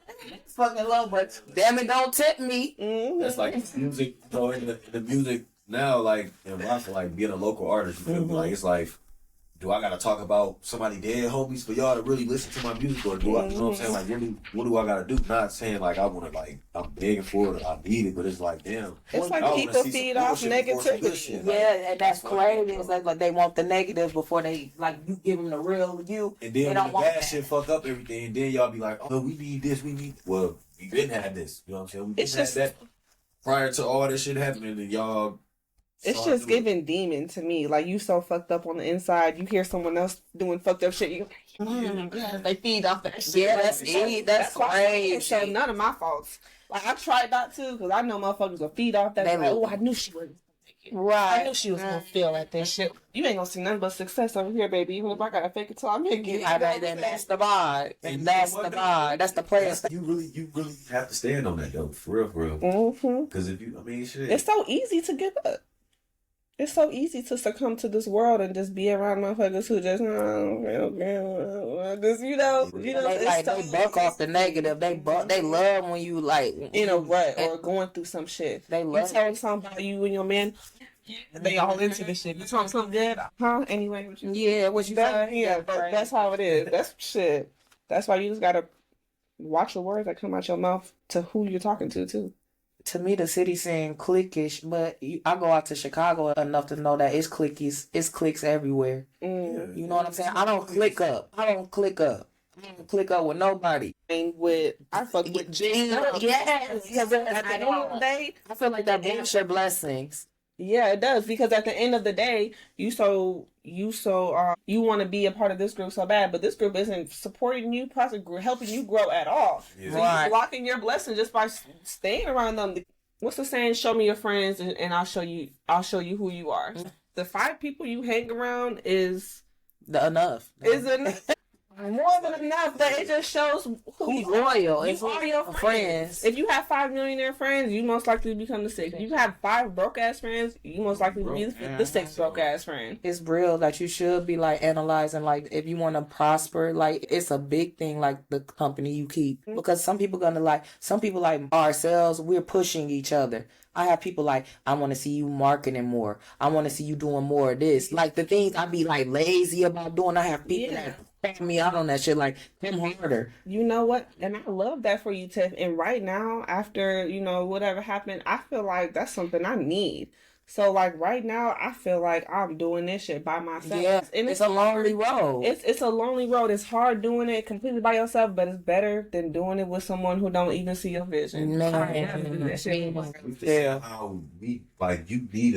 fucking low, but damn it, don't tip me. That's like music, though. In the music now, like in Rockford, like being a local artist, you feel me? Like it's like do I gotta talk about somebody dead homies for y'all to really listen to my music, or do I, you know what I'm saying? Like, really, what do I gotta do? Not saying like I wanna like I'm begging for it or I need it, but it's like damn. It's like people feed off negativity. Yeah, and that's crazy. It's like they want the negative before they like you give them the real you. And then when the bad shit fuck up everything, and then y'all be like, oh, we need this, we need. Well, we didn't have this. You know what I'm saying? We didn't have that prior to all this shit happening, and y'all. It's just giving demon to me. Like, you so fucked up on the inside. You hear someone else doing fucked up shit. You they feed off that shit. Yeah, that's crazy. So none of my faults. Like, I tried not to because I know motherfuckers will feed off that. Like, oh, I knew she was. Right. I knew she was gonna feel like that shit. You ain't gonna see nothing but success over here, baby. Even if I gotta fake it till I make it. That's the vibe. And that's the vibe. That's the player. You really have to stand on that though, for real. Because if you, I mean, shit. It's so easy to give up. It's so easy to succumb to this world and just be around motherfuckers who just, just you know, they buck off the negative. They love when you like in a rut or going through some shit. They love. You tell something about you and your man. They all into this shit. You talk something good, huh? Anyway, what you say? Yeah, that's how it is. That's shit. That's why you just gotta watch the words that come out your mouth to who you're talking to too. To me, the city saying cliquish, but I go out to Chicago enough to know that it's cliquies. It's cliques everywhere. You know what I'm saying? I don't click up. I don't click up with nobody. I fuck with Jane. Yes. Because at the end of the day, I feel like that bullshit blessings. Yeah, it does, because at the end of the day, you want to be a part of this group so bad, but this group isn't supporting you, possibly helping you grow at all. Yeah. So you're blocking your blessing just by staying around them. What's the saying? Show me your friends, and I'll show you who you are. The 5 people you hang around is enough. More than enough. That it just shows who's loyal. Who are your friends. If you have 5 millionaire friends, you most likely become the 6th. If you have 5 broke ass friends, you most likely be the 6th broke ass friend. It's real that you should be like analyzing, like if you want to prosper, like it's a big thing, like the company you keep, because some people like ourselves, we're pushing each other. I have people like, I want to see you marketing more. I want to see you doing more of this. Like the things I be like lazy about doing, I have people that me out on that shit, like come harder. You know what? And I love that for you, Tiff. And right now, after whatever happened, I feel like that's something I need. So like right now, I feel like I'm doing this shit by myself. Yeah, and it's a lonely road. It's a lonely road. It's hard doing it completely by yourself, but it's better than doing it with someone who don't even see your vision. Yeah. How you need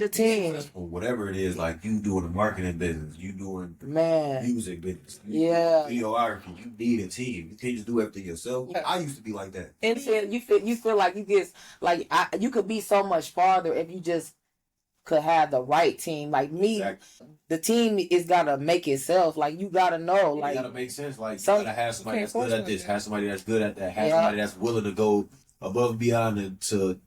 a team or whatever it is. Like you doing the marketing business, you doing music business, videography. You need a team. You can't just do everything yourself. I used to be like that. And you feel like you get like you could be so much farther if you just could have the right team. Like me, the team is gotta make itself. Like you gotta know. Like it gotta make sense. Like you gotta have somebody that's good at this, have somebody that's good at that, have somebody that's willing to go above and beyond and to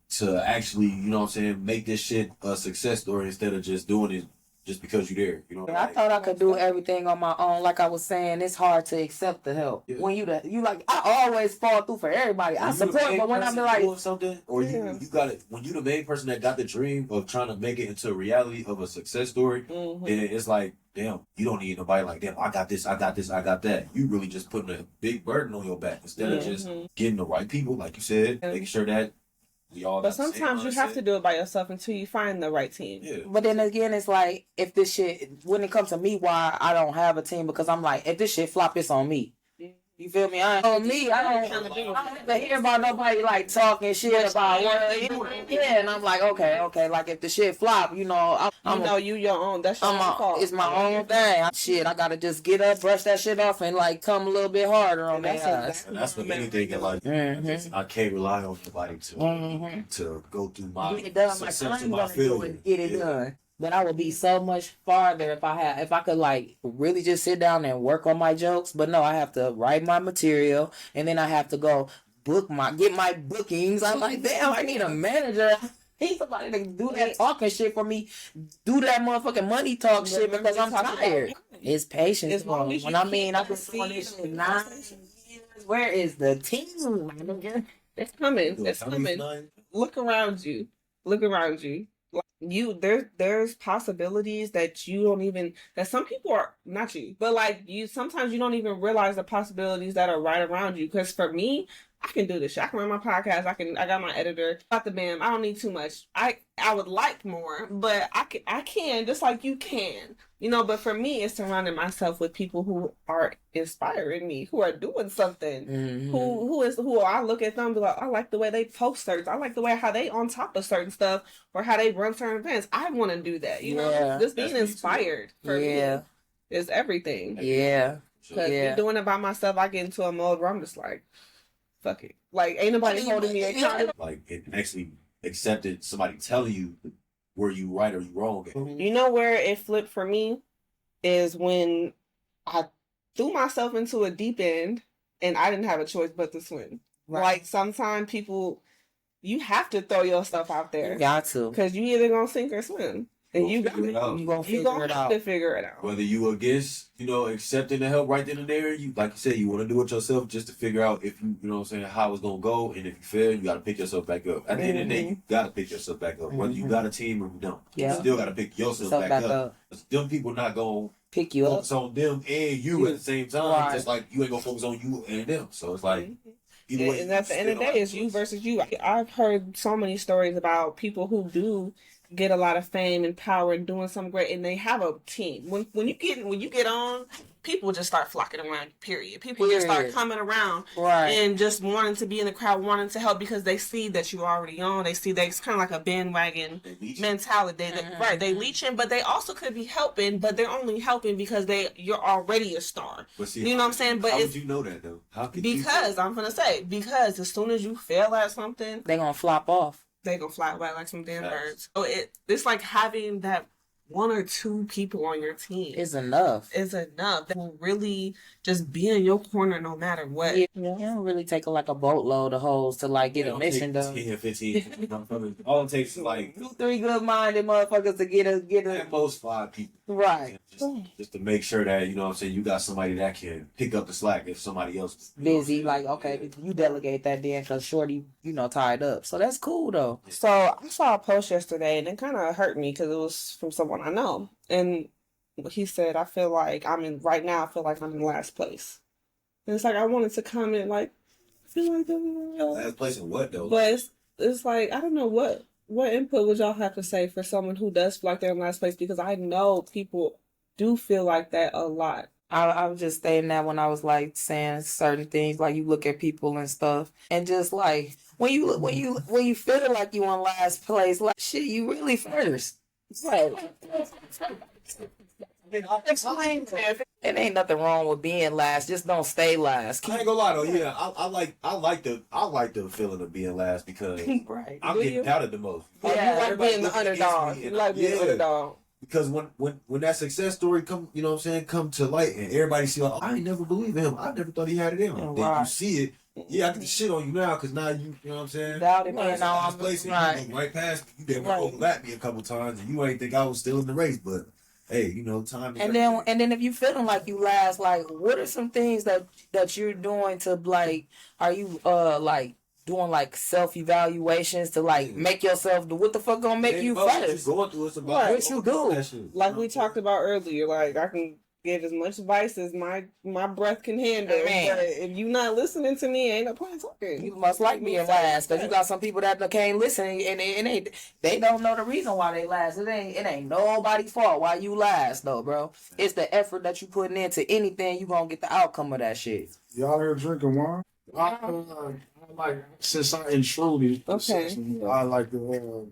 actually, you know what I'm saying, make this shit a success story instead of just doing it just because you're there. You know, I thought I could do everything on my own. Like I was saying, it's hard to accept the help. Yeah. When you like, I always fall through for everybody. I support, but when I'm like something, or you got it. When you the main person that got the dream of trying to make it into a reality of a success story, then it's like, damn, you don't need nobody like, damn, I got this, I got that. You really just putting a big burden on your back instead of just getting the right people, like you said, making sure that. But sometimes you have to do it by yourself until you find the right team. Yeah. But then again, it's like, if this shit, when it comes to me, why I don't have a team, because I'm like, if this shit flop, it's on me. You feel me? I don't have to hear about nobody like talking shit about what. Yeah, and I'm like, okay. Like if the shit flop, you know, you your own. That's your own fault. It's my own thing. Shit, I gotta just get up, brush that shit off, and like come a little bit harder on that. That's the main thing in life. I can't rely on nobody to go through my success in my field. Get it done. But I would be so much farther if I could like really just sit down and work on my jokes. But no, I have to write my material, and then I have to go get my bookings. I'm like, damn, I need a manager. I need somebody to do that talking shit for me. Do that motherfucking money talk shit because I'm tired. It's patience. When I mean I've been doing this shit 9 years. Where is the team? It's coming. It's coming. Look around you. there's possibilities that you don't even, that some people are, not you, but like you, sometimes you don't even realize the possibilities that are right around you. Because for me, I can do this shit. I can run my podcast. I got my editor. Got the BAM. I don't need too much. I would like more, but I can just like you can. But for me, it's surrounding myself with people who are inspiring me, who are doing something, who I look at them and be like, I like the way they post certain, I like the way how they on top of certain stuff or how they run certain events. I want to do that. Just being inspired for me is everything. Yeah. Because me doing it by myself, I get into a mode where I'm just like, fuck it. Like, ain't nobody holding me accountable. Like, it actually accepted somebody telling you were you right or you wrong. You know where it flipped for me is when I threw myself into a deep end and I didn't have a choice but to swim. Right. Like, sometimes people, you have to throw yourself out there. You got to. Because you either gonna sink or swim. And you gonna have to figure it out. Whether you against, accepting the help right then and there, you, like you said, you want to do it yourself just to figure out if you know what I'm saying, how it's gonna go, and if you fail, you got to pick yourself back up. At the end of the day, you got to pick yourself back up, whether you got a team or you don't. You still got to pick yourself back up. Them people not gonna pick you up. Focus on them and you at the same time. Right. Just like you ain't gonna focus on you and them. So it's like. Either way, and at the end of the day, it's you versus you. I've heard so many stories about people who do get a lot of fame and power and doing something great, and they have a team. When you get on, people just start flocking around. Period. People just start coming around, and just wanting to be in the crowd, wanting to help because they see that you're already on. They see that it's kind of like a bandwagon mentality. They leeching, but they also could be helping, but they're only helping because you're already a star. But see, you know what I'm saying? But how would you know that though? How could because I'm gonna say because as soon as you fail at something, they're gonna flop off. They gonna fly away like some damn birds. So it's like having that one or two people on your team is enough. That will really just be in your corner no matter what. Yeah. You don't really take like a boatload of hoes to like get a mission done. 10, 15. All it takes is like 2-3 good-minded motherfuckers to get a at most 5 people. Right. Just to make sure that, you know what I'm saying, you got somebody that can pick up the slack if somebody else is busy. Like, okay, you delegate that then because Shorty, tied up. So that's cool though. So I saw a post yesterday and it kind of hurt me because it was from someone I know. And he said, I feel like I'm in last place. And it's like, I wanted to comment like, I feel like last place in what though? But it's like, I don't know what input would y'all have to say for someone who does feel like they're in last place, because I know people do feel like that a lot. I was just saying that when I was like saying certain things, like you look at people and stuff, and just like when you feel like you in last place, like shit, you really first. It's like explain to me. It ain't nothing wrong with being last. Just don't stay last. I ain't gonna lie though. Yeah, I like the feeling of being last because right. I'm getting doubted the most. Yeah, you like being the underdog. You like being the underdog. Because when that success story come to light and everybody see like, I ain't never believed him. I never thought he had it in him. Then you see it. Yeah, I get the shit on you now because now you know what I'm saying? Doubt it, man. Now I'm placing you right past me. You did overlap me a couple times and you ain't think I was still in the race, but hey, time. And then if you feeling like you last, like what are some things that you're doing to like? Are you like doing like self-evaluations to like make yourself do what the fuck gonna make you first? Going through it's about what you do. Like we talked about earlier, like I can give as much advice as my breath can handle. Man. But if you not listening to me, ain't no point talking. You must like being last because you got some people that can't listen and they don't know the reason why they last. It ain't nobody's fault why you last though, bro. It's the effort that you putting into anything. You gonna get the outcome of that shit. Y'all here drinking wine? Since I intruded, I like to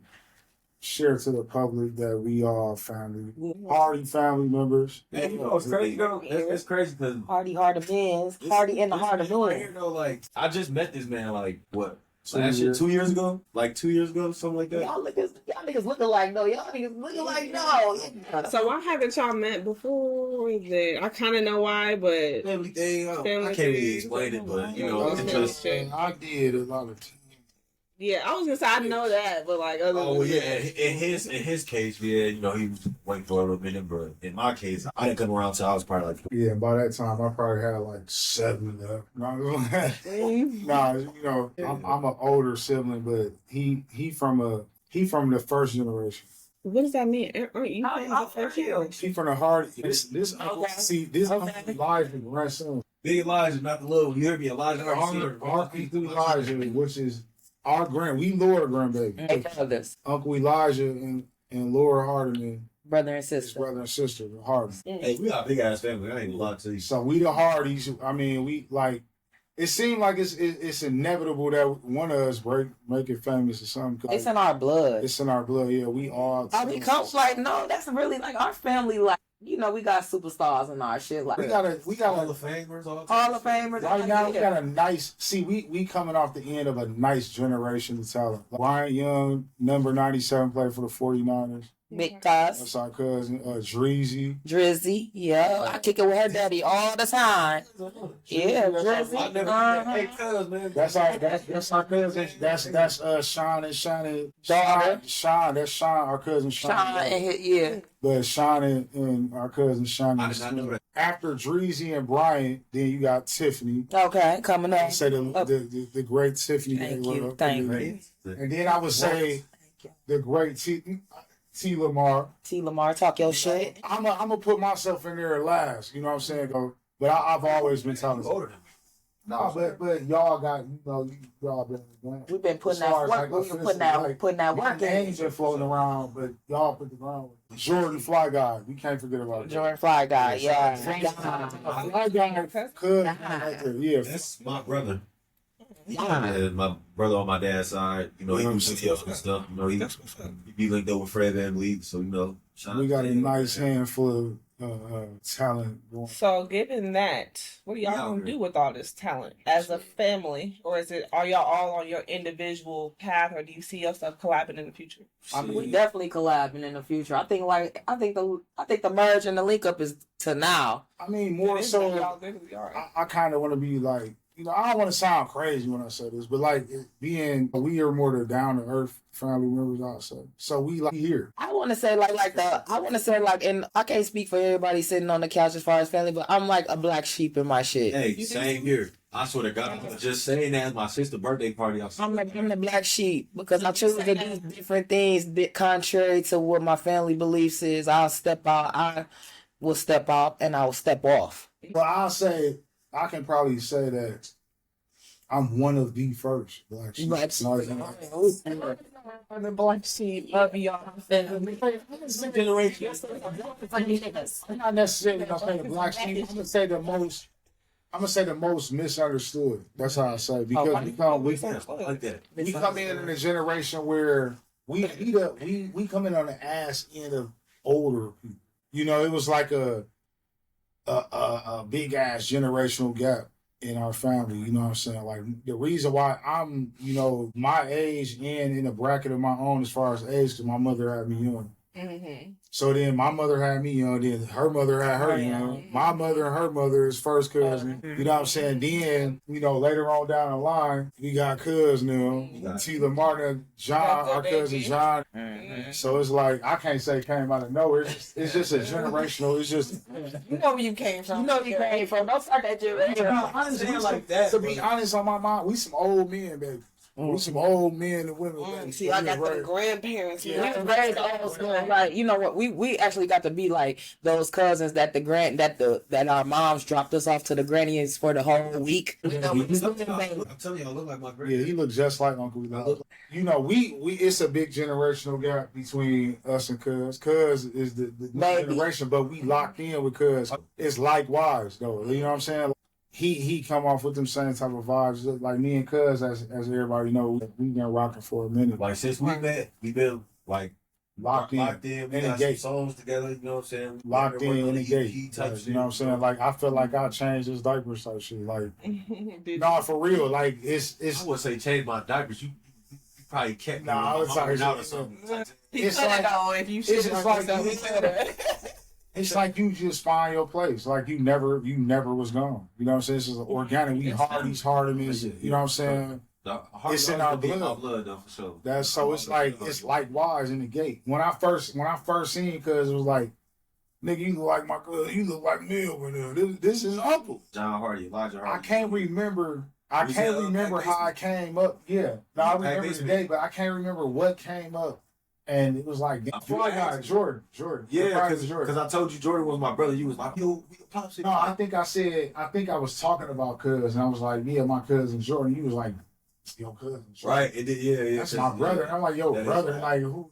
share to the public that we are family, Hardy family members. And it's crazy though. It's crazy because Hardy heart of men's, Hardy in the heart of men. Like I just met this man like what? 2 years ago? Like 2 years ago, something like that. Y'all niggas looking like no. Y'all niggas looking like no. So why haven't y'all met before? I kind of know why, but family thing. I can't really explain it, but it's just. I did a lot of times. Yeah, I was gonna say I know that, but like other. Oh yeah, in his case, yeah, he was waiting for a little minute, but in my case, I didn't come around till I was probably like. Yeah, by that time I probably had like 7 left. I'm an older sibling, but he from the first generation. What does that mean? Aren't you from the first year? She from the heart. This uncle, Okay. see, this Okay. uncle Elijah, grandson. Big Elijah, not the little. You hear me, Elijah? Uncle Elijah, which is our we Laura grandbaby. Hey, brothers, Uncle Elijah and Laura Hardiman, brother and his sister. brother and sister, Hardiman. Hey, we got a big ass family. I ain't gonna lie to you. So we the Hardys. I mean, we like. It seemed like it's inevitable that one of us make it famous or something. It's in our blood. It's in our blood. Yeah, we all. I become like, no, that's really like our family. Like, you know, we got superstars in our shit. Like, We got Hall of Famers, Hall of Famers. right now. We got a nice. See, we coming off the end of a nice generation of talent. Like Ryan Young, number 97, played for the 49ers. Big That's Cuz, our cousin. Dreezy. Drizzy. Yeah, I kick it with her daddy all the time. Yeah, Drizzy. Hey, cuz, man. That's our cousin. That's Sean and Shani. Daughter. Sean. That's Sean. Our cousin Sean. Sean and his, yeah. But Sean and our cousin Sean. I did not know that. After Dreezy and Brian, then you got Tiffany. Okay, coming up. I say the great Tiffany. Thank you. Thank you. And then I would say the great TLamar. TLamar, talk your shit. I'm gonna put myself in there last. You know what I'm saying? But I've always been telling. Older than me. No, but y'all got y'all been. We've been putting As far that as, work. like, We've been putting that my work in. names been floating around, but y'all put the ground. Jordan Fly Guy, we can't forget about Jordan Fly Guy, yeah. Fly Guy could, yeah. That's my brother. And my brother on my dad's side, you know, he do videos and stuff. You know, he be linked up with Fred Van Vliet, so you know. We got a nice handful of talent going. So, given that, what are y'all gonna do with all this talent as a family, or are y'all all on your individual path, or do you see yourself collabing in the future? I mean, we definitely collabing in the future. I think the merge and the link up is to now. I mean, more so, Y'all definitely are. I kind of want to be like, you know, I don't want to sound crazy when I say this, but like we are more the down to earth family members also. So we like here. I want to say and I can't speak for everybody sitting on the couch as far as family, but I'm like a black sheep in my shit. Hey, same here. I swear to God, I was just saying that at my sister's birthday party. I'm the black sheep because I choose to do different things contrary to what my family beliefs is. I'll step out. I will step out and I will step off. But I'll say, I can probably say that I'm one of the first black sheep. The black sheep of y'all family. I'm not necessarily gonna say the black sheep. I'm gonna say the most misunderstood. That's how I say, because we come in a generation where we come in on the ass end of older people. You know, it was like a big ass generational gap in our family. You know what I'm saying? Like, the reason why I'm, you know, my age and in a bracket of my own as far as age, because my mother had me young. Mm-hmm. So then my mother had me young, then her mother had her young. My mother and her mother is first cousin. You know what I'm saying? Then, you know, later on down the line, we got cuz now. TLamar and John, our cousin John. So it's like, I can't say came out of nowhere. It's just a generational, it's just... You know where you came from. Don't start that generation. like that. To be honest, on my mind, we some old men, baby. We some old men and women, baby. See, I got the grandparents. We was raised old school. Like, you know what? We actually got to be like those cousins that that our moms dropped us off to the grannies for the whole week. I'm telling you, I look like my grandpa. Yeah, he looks just like Uncle Elijah. You know, we it's a big generational gap between us and Cuz. Cuz is the new generation, but we locked in with Cuz. It's likewise though. You know what I'm saying? He come off with them same type of vibes. Like me and Cuz, as everybody know, we've been rocking for a minute. Like, since we met, we've been like locked in. We got some songs together, you know what I'm saying? Locked in the gate. You know what I'm saying? Like, I feel like I changed his diapers type shit. Like, no, for real. Like, it's. I would say change my diapers. You probably kept me I was talking out or something. It's like, if you should have like, it's like you just find your place. Like you never was gone. You know what I'm saying? This is organic. We Hardy's Hardiman's. You know what I'm saying? It's in our blood. Though, for sure. That's so. It's like it's likewise in the gate. When I first seen, cuz it was like, nigga, you look like my cousin. You look like me over there. This is Uncle John Hardy, Elijah Hardy. I can't remember how I came up. Yeah, no, I remember the day, but I can't remember what came up And it was like, before I got Jordan. Yeah, because I told you Jordan was my brother. You was like, yo, Pops. No, I think I was talking about cuz, and I was like, yeah, my cousin Jordan. You was like, yo, cousin Jordan. Right, it did, yeah. That's my brother. And I'm like, yo, brother. Who?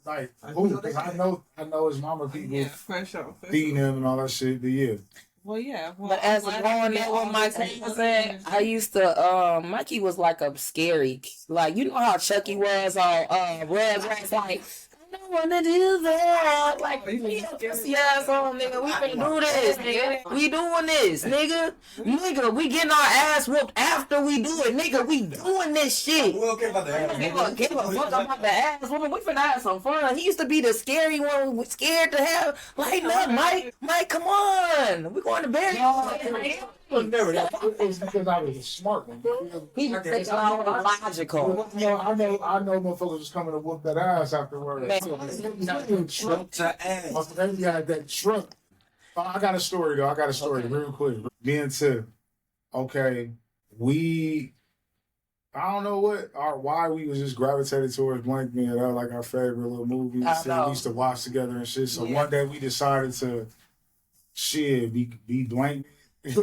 Because I know his mama people for sure. feeding him and all that shit. But yeah. Well, yeah. Well, But as a growing up with my cousin, I used to, Mikey was like a scary, like, you know how Chucky was on Rugrats, like, I don't want to do that. Like, yes, on, nigga, we finna do this, nigga. We doing this, nigga. Nigga, we getting our ass whooped after we do it, nigga. We doing this shit. We don't care about the ass. Give a fuck about the ass woman. We finna have some fun. He used to be the scary one, scared to have. Lighten up, Mike. Mike, come on. We going to bed. Never that. It's because I was a smart one. He was thinking all logical. I know motherfuckers was coming to whoop that ass afterwards. Truck to ass. Maybe I had that truck. I got a story though. Real quick. Me and Tiff. Okay, I don't know why we was just gravitated towards Blank Man. That was like our favorite little movies that we used to watch together and shit. So one day we decided to be Blank. We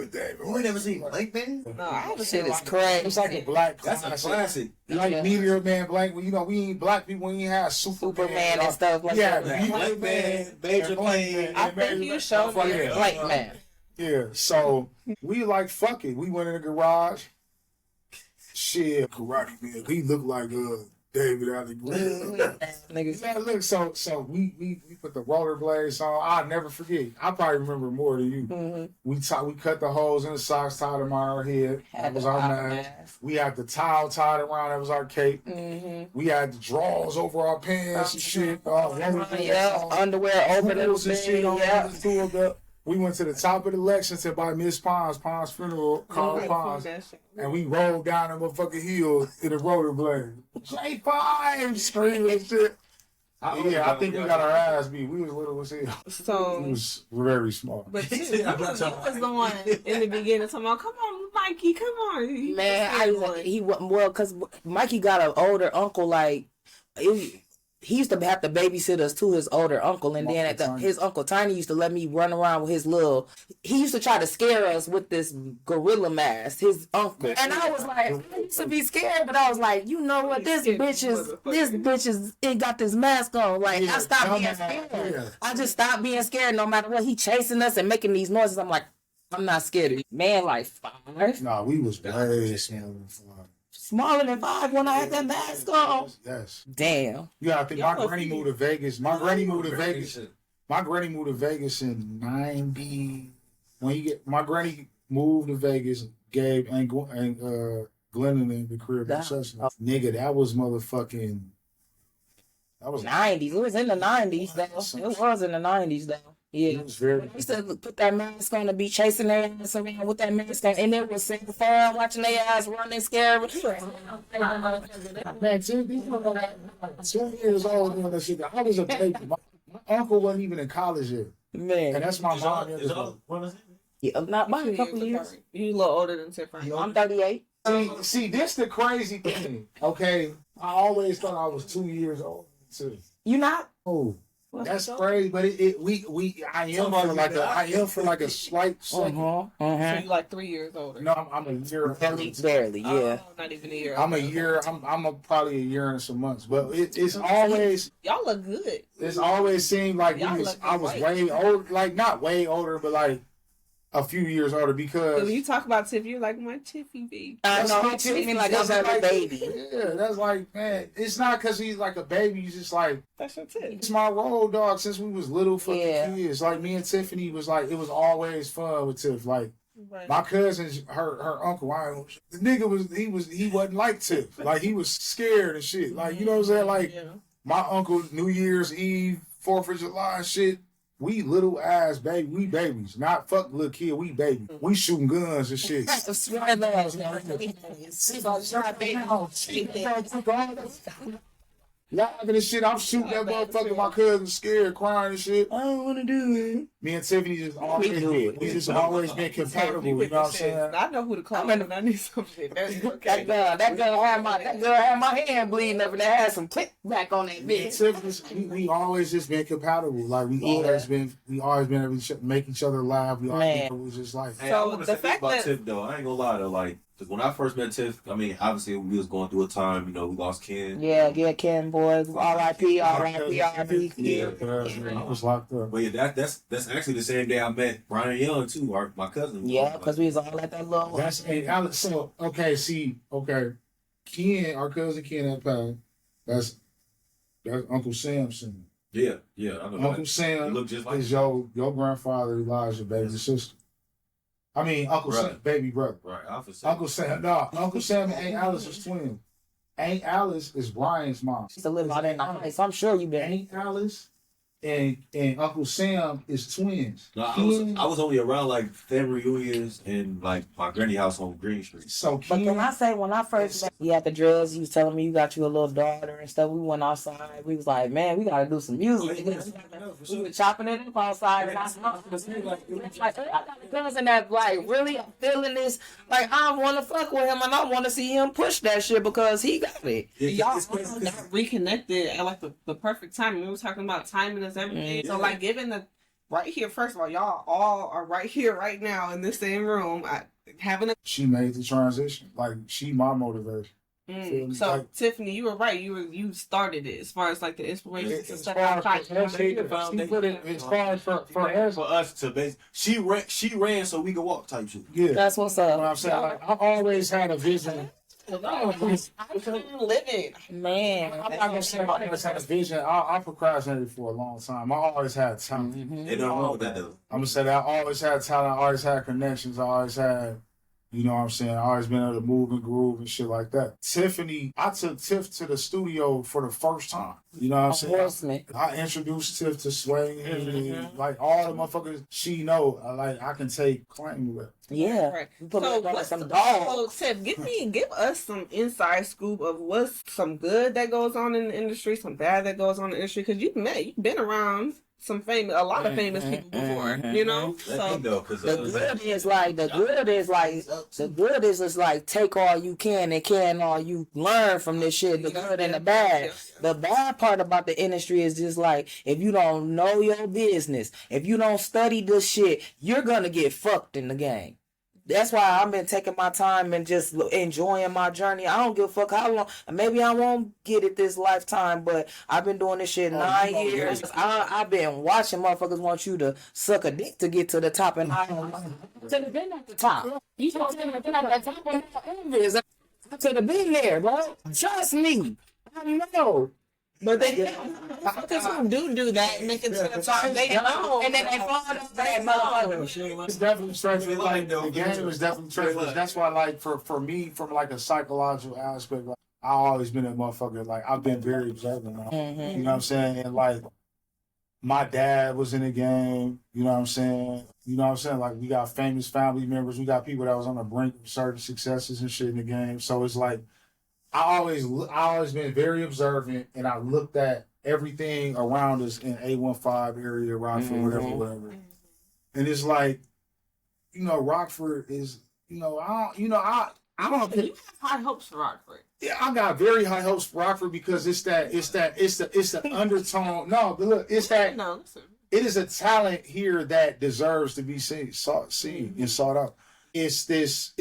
never seen Blank Man? No, This shit is crazy. It's like a black That's a classic. Like Meteor Man, Blank. We ain't black people. We ain't have Superman and stuff like yeah, that. Blank Man, Major Lane. I think you showed me Blank Man. Yeah, so we like, fuck it. We went in the garage. Shit, Karate Man. He looked like David out of Niggas. Man, look, so we put the rollerblades on. I'll never forget. I probably remember more than you. Mm-hmm. We cut the holes in the socks, tied them on our head. That was our mask. We had the towel tied around. That was our cape. Mm-hmm. We had the drawers over our pants and shit. Underwear over the thing. Yeah. We went to the top of the Lexington by Miss Pond's funeral, Carl Pond's, and we rolled down the motherfucking hill in the rollerblade. J5 screaming and shit. Yeah, I think we got our ass beat. We was little as hell. So we was very small. But you was the one in the beginning talking about, come on, Mikey, come on. Man, because Mikey got an older uncle, like, he used to have to babysit us to his older uncle, and then his Uncle Tiny used to let me run around with his little. He used to try to scare us with this gorilla mask, his uncle. And I was like, I used to be scared, but I was like, you know what, this bitch is, it got this mask on. Like, I stopped being scared. Yeah. I just stopped being scared no matter what. He chasing us and making these noises. I'm like, I'm not scared. Man, like 5. Nah, we was way smaller than 5 when I had that mask on. Yes. Damn. You gotta think, my granny moved to Vegas. My granny moved to Vegas in 90. My granny moved to Vegas, Gabe and Glennon in the crib. Nigga, that was motherfucking. That was 90s. It was in the 90s though. It was in the 90s though. Yeah, I used to put that mask on to be chasing their ass around with that mask on, and it was so fun watching their ass running scared. Man, 2 years old doing that shit. I was a baby. My uncle wasn't even in college yet. Man, and that's my mom. Yeah, not by a couple years. You a little older than Tiffany. I'm 38. See, this the crazy thing. Okay, I always thought I was 2 years old too. You not? Oh. That's crazy, but I am for like a slight second. So you like 3 years older? No, I'm a year. Barely, yeah. Not even a year. I'm a year. I'm probably a year and some months, but it's always. Y'all look good. It's always seemed like I was way older, like not way older, but like a few years older because when you talk about Tiff, you're like my Tiffy baby. I know he treats me like I'm a baby. Yeah, that's like, man, it's not because he's like a baby. He's just like, that's your Tiff. It's my road dog since we was little fucking kids. Like me and Tiffany was like, it was always fun with Tiff. Like my cousins, her uncle, the nigga he wasn't like Tiff. Like he was scared and shit. Like you know what I'm saying? Like my uncle, New Year's Eve, 4th of July and shit. We little ass baby, we babies. Not fuck little kid, we baby. We shooting guns and shit. Laughing and shit, I'm shooting that motherfucker, my cousin scared, crying and shit. I don't want to do it. Me and Tiffany just always we just always been compatible. You know what I'm saying? I know who to call when I need some shit. That girl had my hand bleeding up and it had some click back on that bitch. Tiffany, we always just been compatible. Like we always been able to make each other laugh. We was just like. Hey, so the fact about Tiff though, I ain't gonna lie though, like. When I first met Tiff, I mean, obviously we was going through a time, you know, we lost Ken. Yeah, Ken, boy. R.I.P. R.I.P. R.I.P. Yeah, I was locked up. But yeah, that's actually the same day I met Brian Young too, my cousin. Yeah, because we was all at that little. That's Alex. So Ken, our cousin Ken that passed. That's Uncle Sam's son. Yeah, I know. Uncle Sam look just like is your grandfather, Elijah's baby sister. I mean, Uncle Sam, baby brother. Right, Uncle Sam. No, Uncle Sam and Aunt Alice is twins. Aunt Alice is Brian's mom. She's a little out in the house. I'm sure you been. Aunt Alice and Uncle Sam is twins. No, I was only around like family reunions and like my granny house on Green Street. So, but can I say when I first met you at the drugs, you was telling me you got you a little daughter and stuff. We went outside. We was like, man, we gotta do some music. We were chopping it up outside, and I was like, I got a cousin that like really feeling this. Like I want to fuck with him and I want to see him push that shit because he got it. Y'all reconnected at like the perfect time. We were talking about timing is everything. So like given the right here, first of all, y'all all are right here right now in the same room. She made the transition. Like she my motivation. So like, Tiffany, you were right. You started it as far as like the inspiration and stuff. For us to base, she ran so we could walk type shit. Yeah, that's what's up. What I'm saying, like, I always had a vision. I couldn't live it, man. I'm not gonna say I always had a vision. I procrastinated for a long time. I always had talent. They don't know what that does. I'm gonna say that I always had talent. I always had connections. I always had. You know what I'm saying? I always been able to move and groove and shit like that. Tiffany, I took Tiff to the studio for the first time. You know what I'm saying? I introduced Tiff to Sway and like all the motherfuckers she know. Like I can take claim with. Yeah. Right. So Tiff, give us some inside scoop of what's some good that goes on in the industry, some bad that goes on in the industry. Because you've been around a lot of famous people before, you know. So the good is like take all you can and can all you learn from this shit. The good and the bad. The bad part about the industry is just like if you don't know your business, if you don't study this shit, you're gonna get fucked in the game. That's why I've been taking my time and just enjoying my journey. I don't give a fuck how long. Maybe I won't get it this lifetime, but I've been doing this shit 9 years. I've been watching motherfuckers want you to suck a dick to get to the top, and I could have been at the top. You supposed to have been at the top of envious. I could have been there, bro. Trust me. I know. But they do that and make it to the top. They know, and then they fall off that motherfucker. It's definitely stressful. Like the game is definitely stressful. That's why, like for me, from like a psychological aspect, like I always been a motherfucker. Like I've been very observant. Now. You know what I'm saying? And like my dad was in the game. You know what I'm saying? Like we got famous family members. We got people that was on the brink of certain successes and shit in the game. So it's like. I always been very observant, and I looked at everything around us in A15 area, Rockford, whatever. And it's like, you know, Rockford is, I don't. You have high hopes for Rockford. Yeah, I got very high hopes for Rockford because it's the undertone. No, but look, it's that. No, listen. It is a talent here that deserves to be seen and sought out. It's this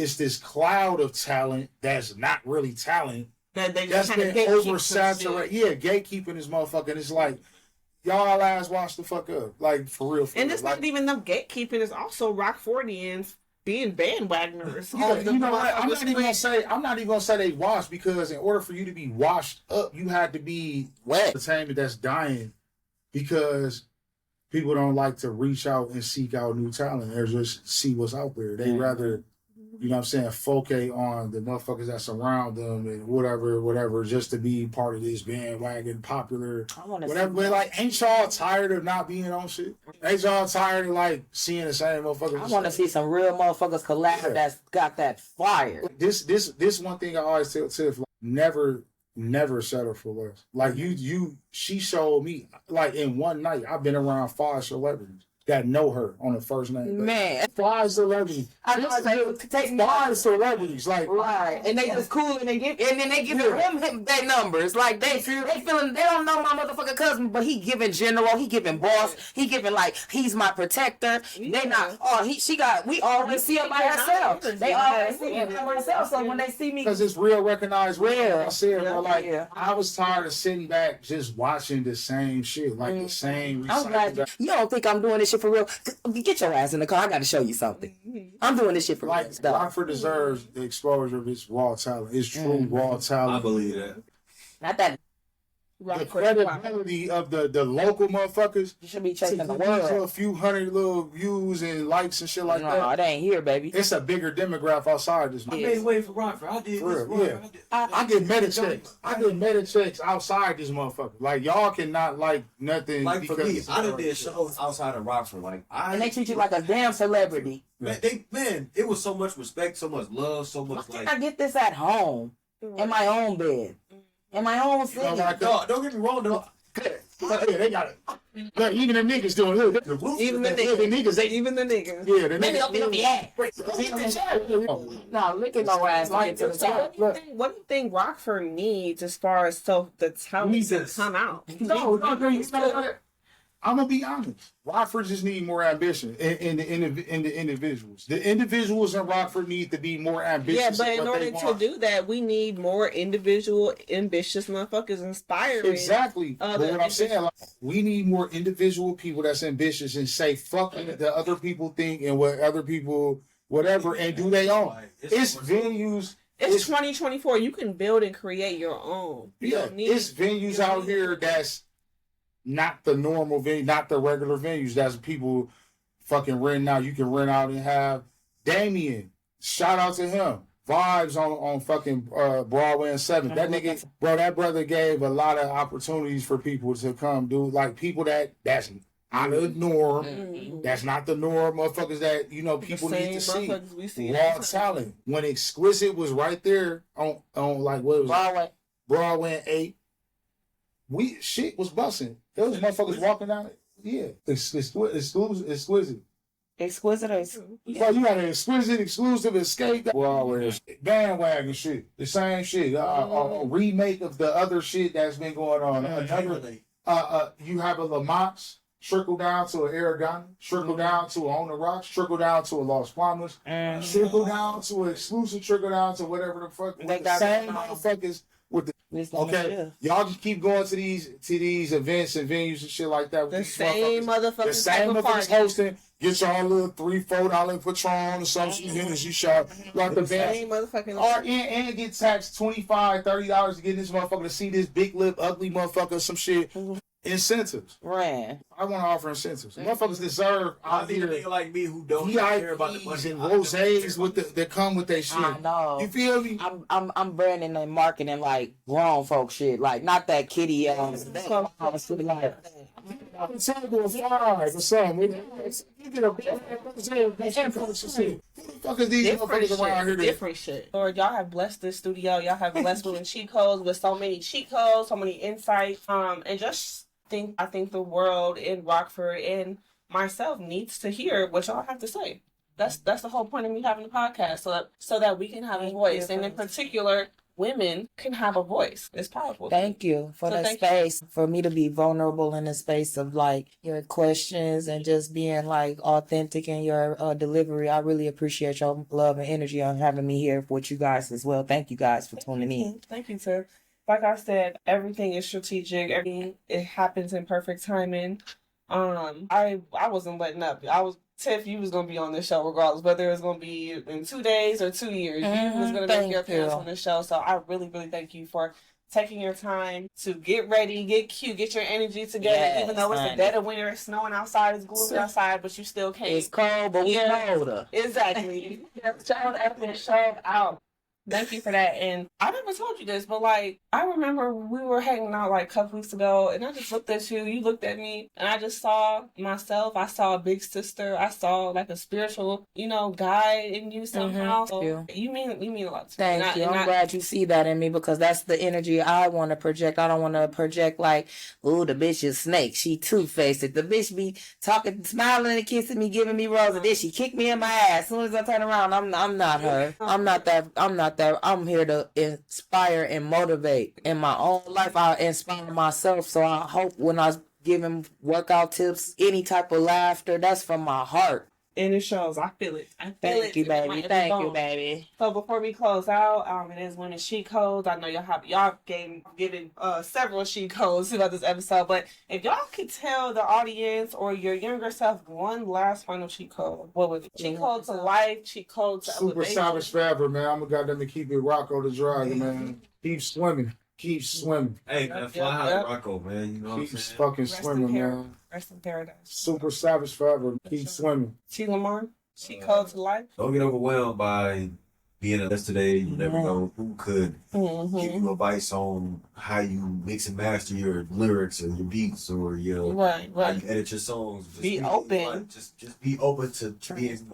cloud of talent that's not really talent. That's been oversaturated. Yeah, gatekeeping this motherfucker. And it's like, y'all ass watch the fuck up. Like, for real. And it's not even them gatekeeping. It's also Rockfordians being bandwagoners. Yeah, you know what? I'm not even gonna say they washed because in order for you to be washed up, you had to be entertainment that's dying because people don't like to reach out and seek out new talent or just see what's out there. They rather, you know what I'm saying, focus on the motherfuckers that surround them and whatever, just to be part of this bandwagon, popular, whatever. But like, ain't y'all tired of not being on shit? Ain't y'all tired of like seeing the same motherfuckers? I want to see some real motherfuckers collab that's got that fire. This one thing I always tell Tiff, like, never settle for less. Like she showed me, like in one night, I've been around 5 celebrities. that know her on the first name. Man. Fly celebrities. I know they take Fly celebrities. Like, right, and they just cool, and then they give him their numbers. Like they feeling they don't know my motherfucking cousin, but he giving general, he giving boss, he giving like he's my protector. They not we always see her by herself. They always see her by herself. So when they see me, because it's real, recognized real. I said, Yeah. like, Yeah. I was tired of sitting back just watching the same shit, like the same. I'm glad you don't think I'm doing this shit for real. Get your ass in the car. I got to show you something. I'm doing this shit for real. Like, Rockford deserves the exposure of its raw talent. It's true raw talent. I believe that. Not that The credibility of the local motherfuckers. you should be chasing the To world. a few hundred little views and likes and shit like No, that. it ain't here, baby. It's a bigger demographic outside this. I made way for Rockford. I did For this. real, yeah. I get meta checks. I get meta checks outside this motherfucker. Like, y'all cannot like nothing. Like for me, because I done did shows outside of Rockford. Like And they treat you like a damn celebrity. man, it was so much respect, so much love, so much Why like. can't I get this at home? In my own bed. In my own city. Don't get me wrong though. Yeah, they got it. Look, even the niggas doing it. Even the niggas. Even the niggas. Yeah, the Maybe niggas. don't be on the ass. No, look at no ass. Like to the top. What do you think Rockford needs as far as the talent to come out? No, I'm gonna be honest. Rockford just need more ambition in the individuals. The individuals in Rockford need to be more ambitious. Yeah, but in what they order to want. do that, we need more individual, ambitious motherfuckers inspiring. Exactly. But what I'm saying, like, we need more individual people that's ambitious and say fuck what the other people think and what other people whatever and do their own. It's venues. It's 2024. You can build and create your own. You Yeah, don't need it's venues out here that's not the normal venue, not the regular venues. That's people fucking renting out. You can rent out and have Damien. Shout out to him. Vibes on fucking Broadway and 7th. That nigga, bro, that brother gave a lot of opportunities for people to come do, like people that's out of the norm. That's not the norm, motherfuckers that, you know, people need to see. We see Raw talent. When Exquisite was right there on like, what was it? Broadway and 8. Shit was busting. There was motherfuckers walking down it. Yeah. Exquisite. Exquisite or So you got an exquisite, exclusive, escape. Broadway. Bandwagon shit. The same shit. A remake of the other shit that's been going on. You have a Lamont's. Trickle down to an Aragon, trickle down to a On the Rocks, trickle down to a Los Palmas, trickle down to an exclusive, trickle down to whatever the fuck. They The got same it. motherfuckers with the Okay, y'all just keep going to these events and venues and shit like that. With The these same motherfuckers. the same type of motherfuckers party. hosting. Get y'all a little $3-4 Patron or something. You shot like the The band. same motherfucking. Or and get taxed $25-$30 to get this motherfucker to see this big lip ugly motherfucker some shit. Incentives. Ran. I want to offer incentives. Motherfuckers deserve I out need a here nigga like me who don't care about the VIPs money. and rosés with that come with that shit. I know. You feel me? I'm branding and marketing like grown folk shit, like not that kitty like I'm telling you, a $5 or something. You get a fuck is these motherfuckers around here? Different shit. Lord, y'all have blessed this studio. Y'all have blessed me with cheat codes, with so many cheat codes, so many insights. And just I think the world in Rockford and myself needs to hear what y'all have to say. That's the whole point of me having a podcast, so that we can have a voice, and in particular, women can have a voice. It's powerful. Thank you for the space, for me to be vulnerable in the space of like your questions and just being like authentic in your delivery. I really appreciate your love and energy on having me here with you guys as well. Thank you guys for tuning in. Thank you, sir. Like I said, everything is strategic. Everything, it happens in perfect timing. I wasn't letting up. Tiff, you was gonna be on this show regardless, whether it was gonna be in 2 days or 2 years. You was gonna make your appearance on the show. So I really, really thank you for taking your time to get ready, get cute, get your energy together. Yes, even though it's the dead of winter, it's snowing outside, it's gloomy outside, but you still came. It's cold, but we colder. Exactly. Shout out. Thank you for that. And I never told you this, but like I remember we were hanging out like a couple weeks ago, and I just looked at you. You looked at me, and I just saw myself. I saw a big sister. I saw like a spiritual, guide in you somehow. So you mean a lot to me. Thank you. I'm glad you see that in me because that's the energy I want to project. I don't want to project like, ooh, the bitch is snake. She two-faced. The bitch be talking, smiling and kissing me, giving me roses. Then she kick me in my ass. As soon as I turn around, I'm not her. I'm not that. I'm here to inspire and motivate. In my own life, I inspire myself. So I hope when I giving workout tips, any type of laughter, that's from my heart. And it shows. I feel it. Thank you, baby. Thank you, baby. So before we close out, it is Women's Cheat Codes. I know y'all given several cheat codes throughout this episode, but if y'all could tell the audience or your younger self one last final cheat code, what would it be? Cheat code to life, cheat code to Super elevation. savage forever, man. I'm gonna goddamn keep it Rocco the Dragon, man. Keep swimming. Keep swimming. Hey, man, fly high Rocco, man. You know what I'm Keep saying? fucking swimming, man. Rest in paradise. Super savage forever. Keep swimming. TLamar, cheat code to life. Don't get overwhelmed by being a yesterday. You never know who could give you advice on how you mix and master your lyrics or your beats or your how you edit your songs. Just be open. Like, just be open to being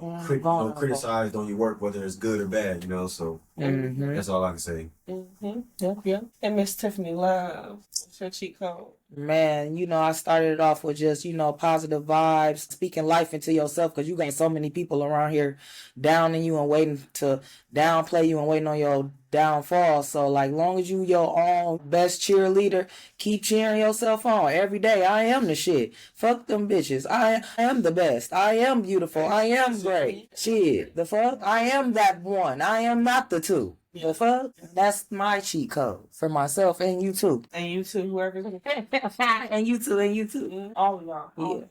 criticized on your work, whether it's good or bad. So that's all I can say. Yep. And Miss Tiffany Love, what's your cheat code? Man, I started it off with just, positive vibes, speaking life into yourself because you got so many people around here downing you and waiting to downplay you and waiting on your downfall. So, like, long as you your own best cheerleader, keep cheering yourself on every day. I am the shit. Fuck them bitches. I am the best. I am beautiful. I am great. Shit. The fuck? I am that one. I am not the two. The fuck? That's my cheat code for myself and you too. And you too, whoever's and you too. All of y'all. Yeah.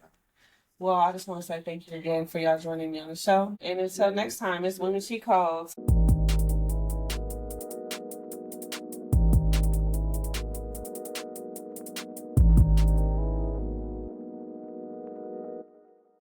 Well, I just want to say thank you again for y'all joining me on the show. And until next time, it's Women's Cheat Codes.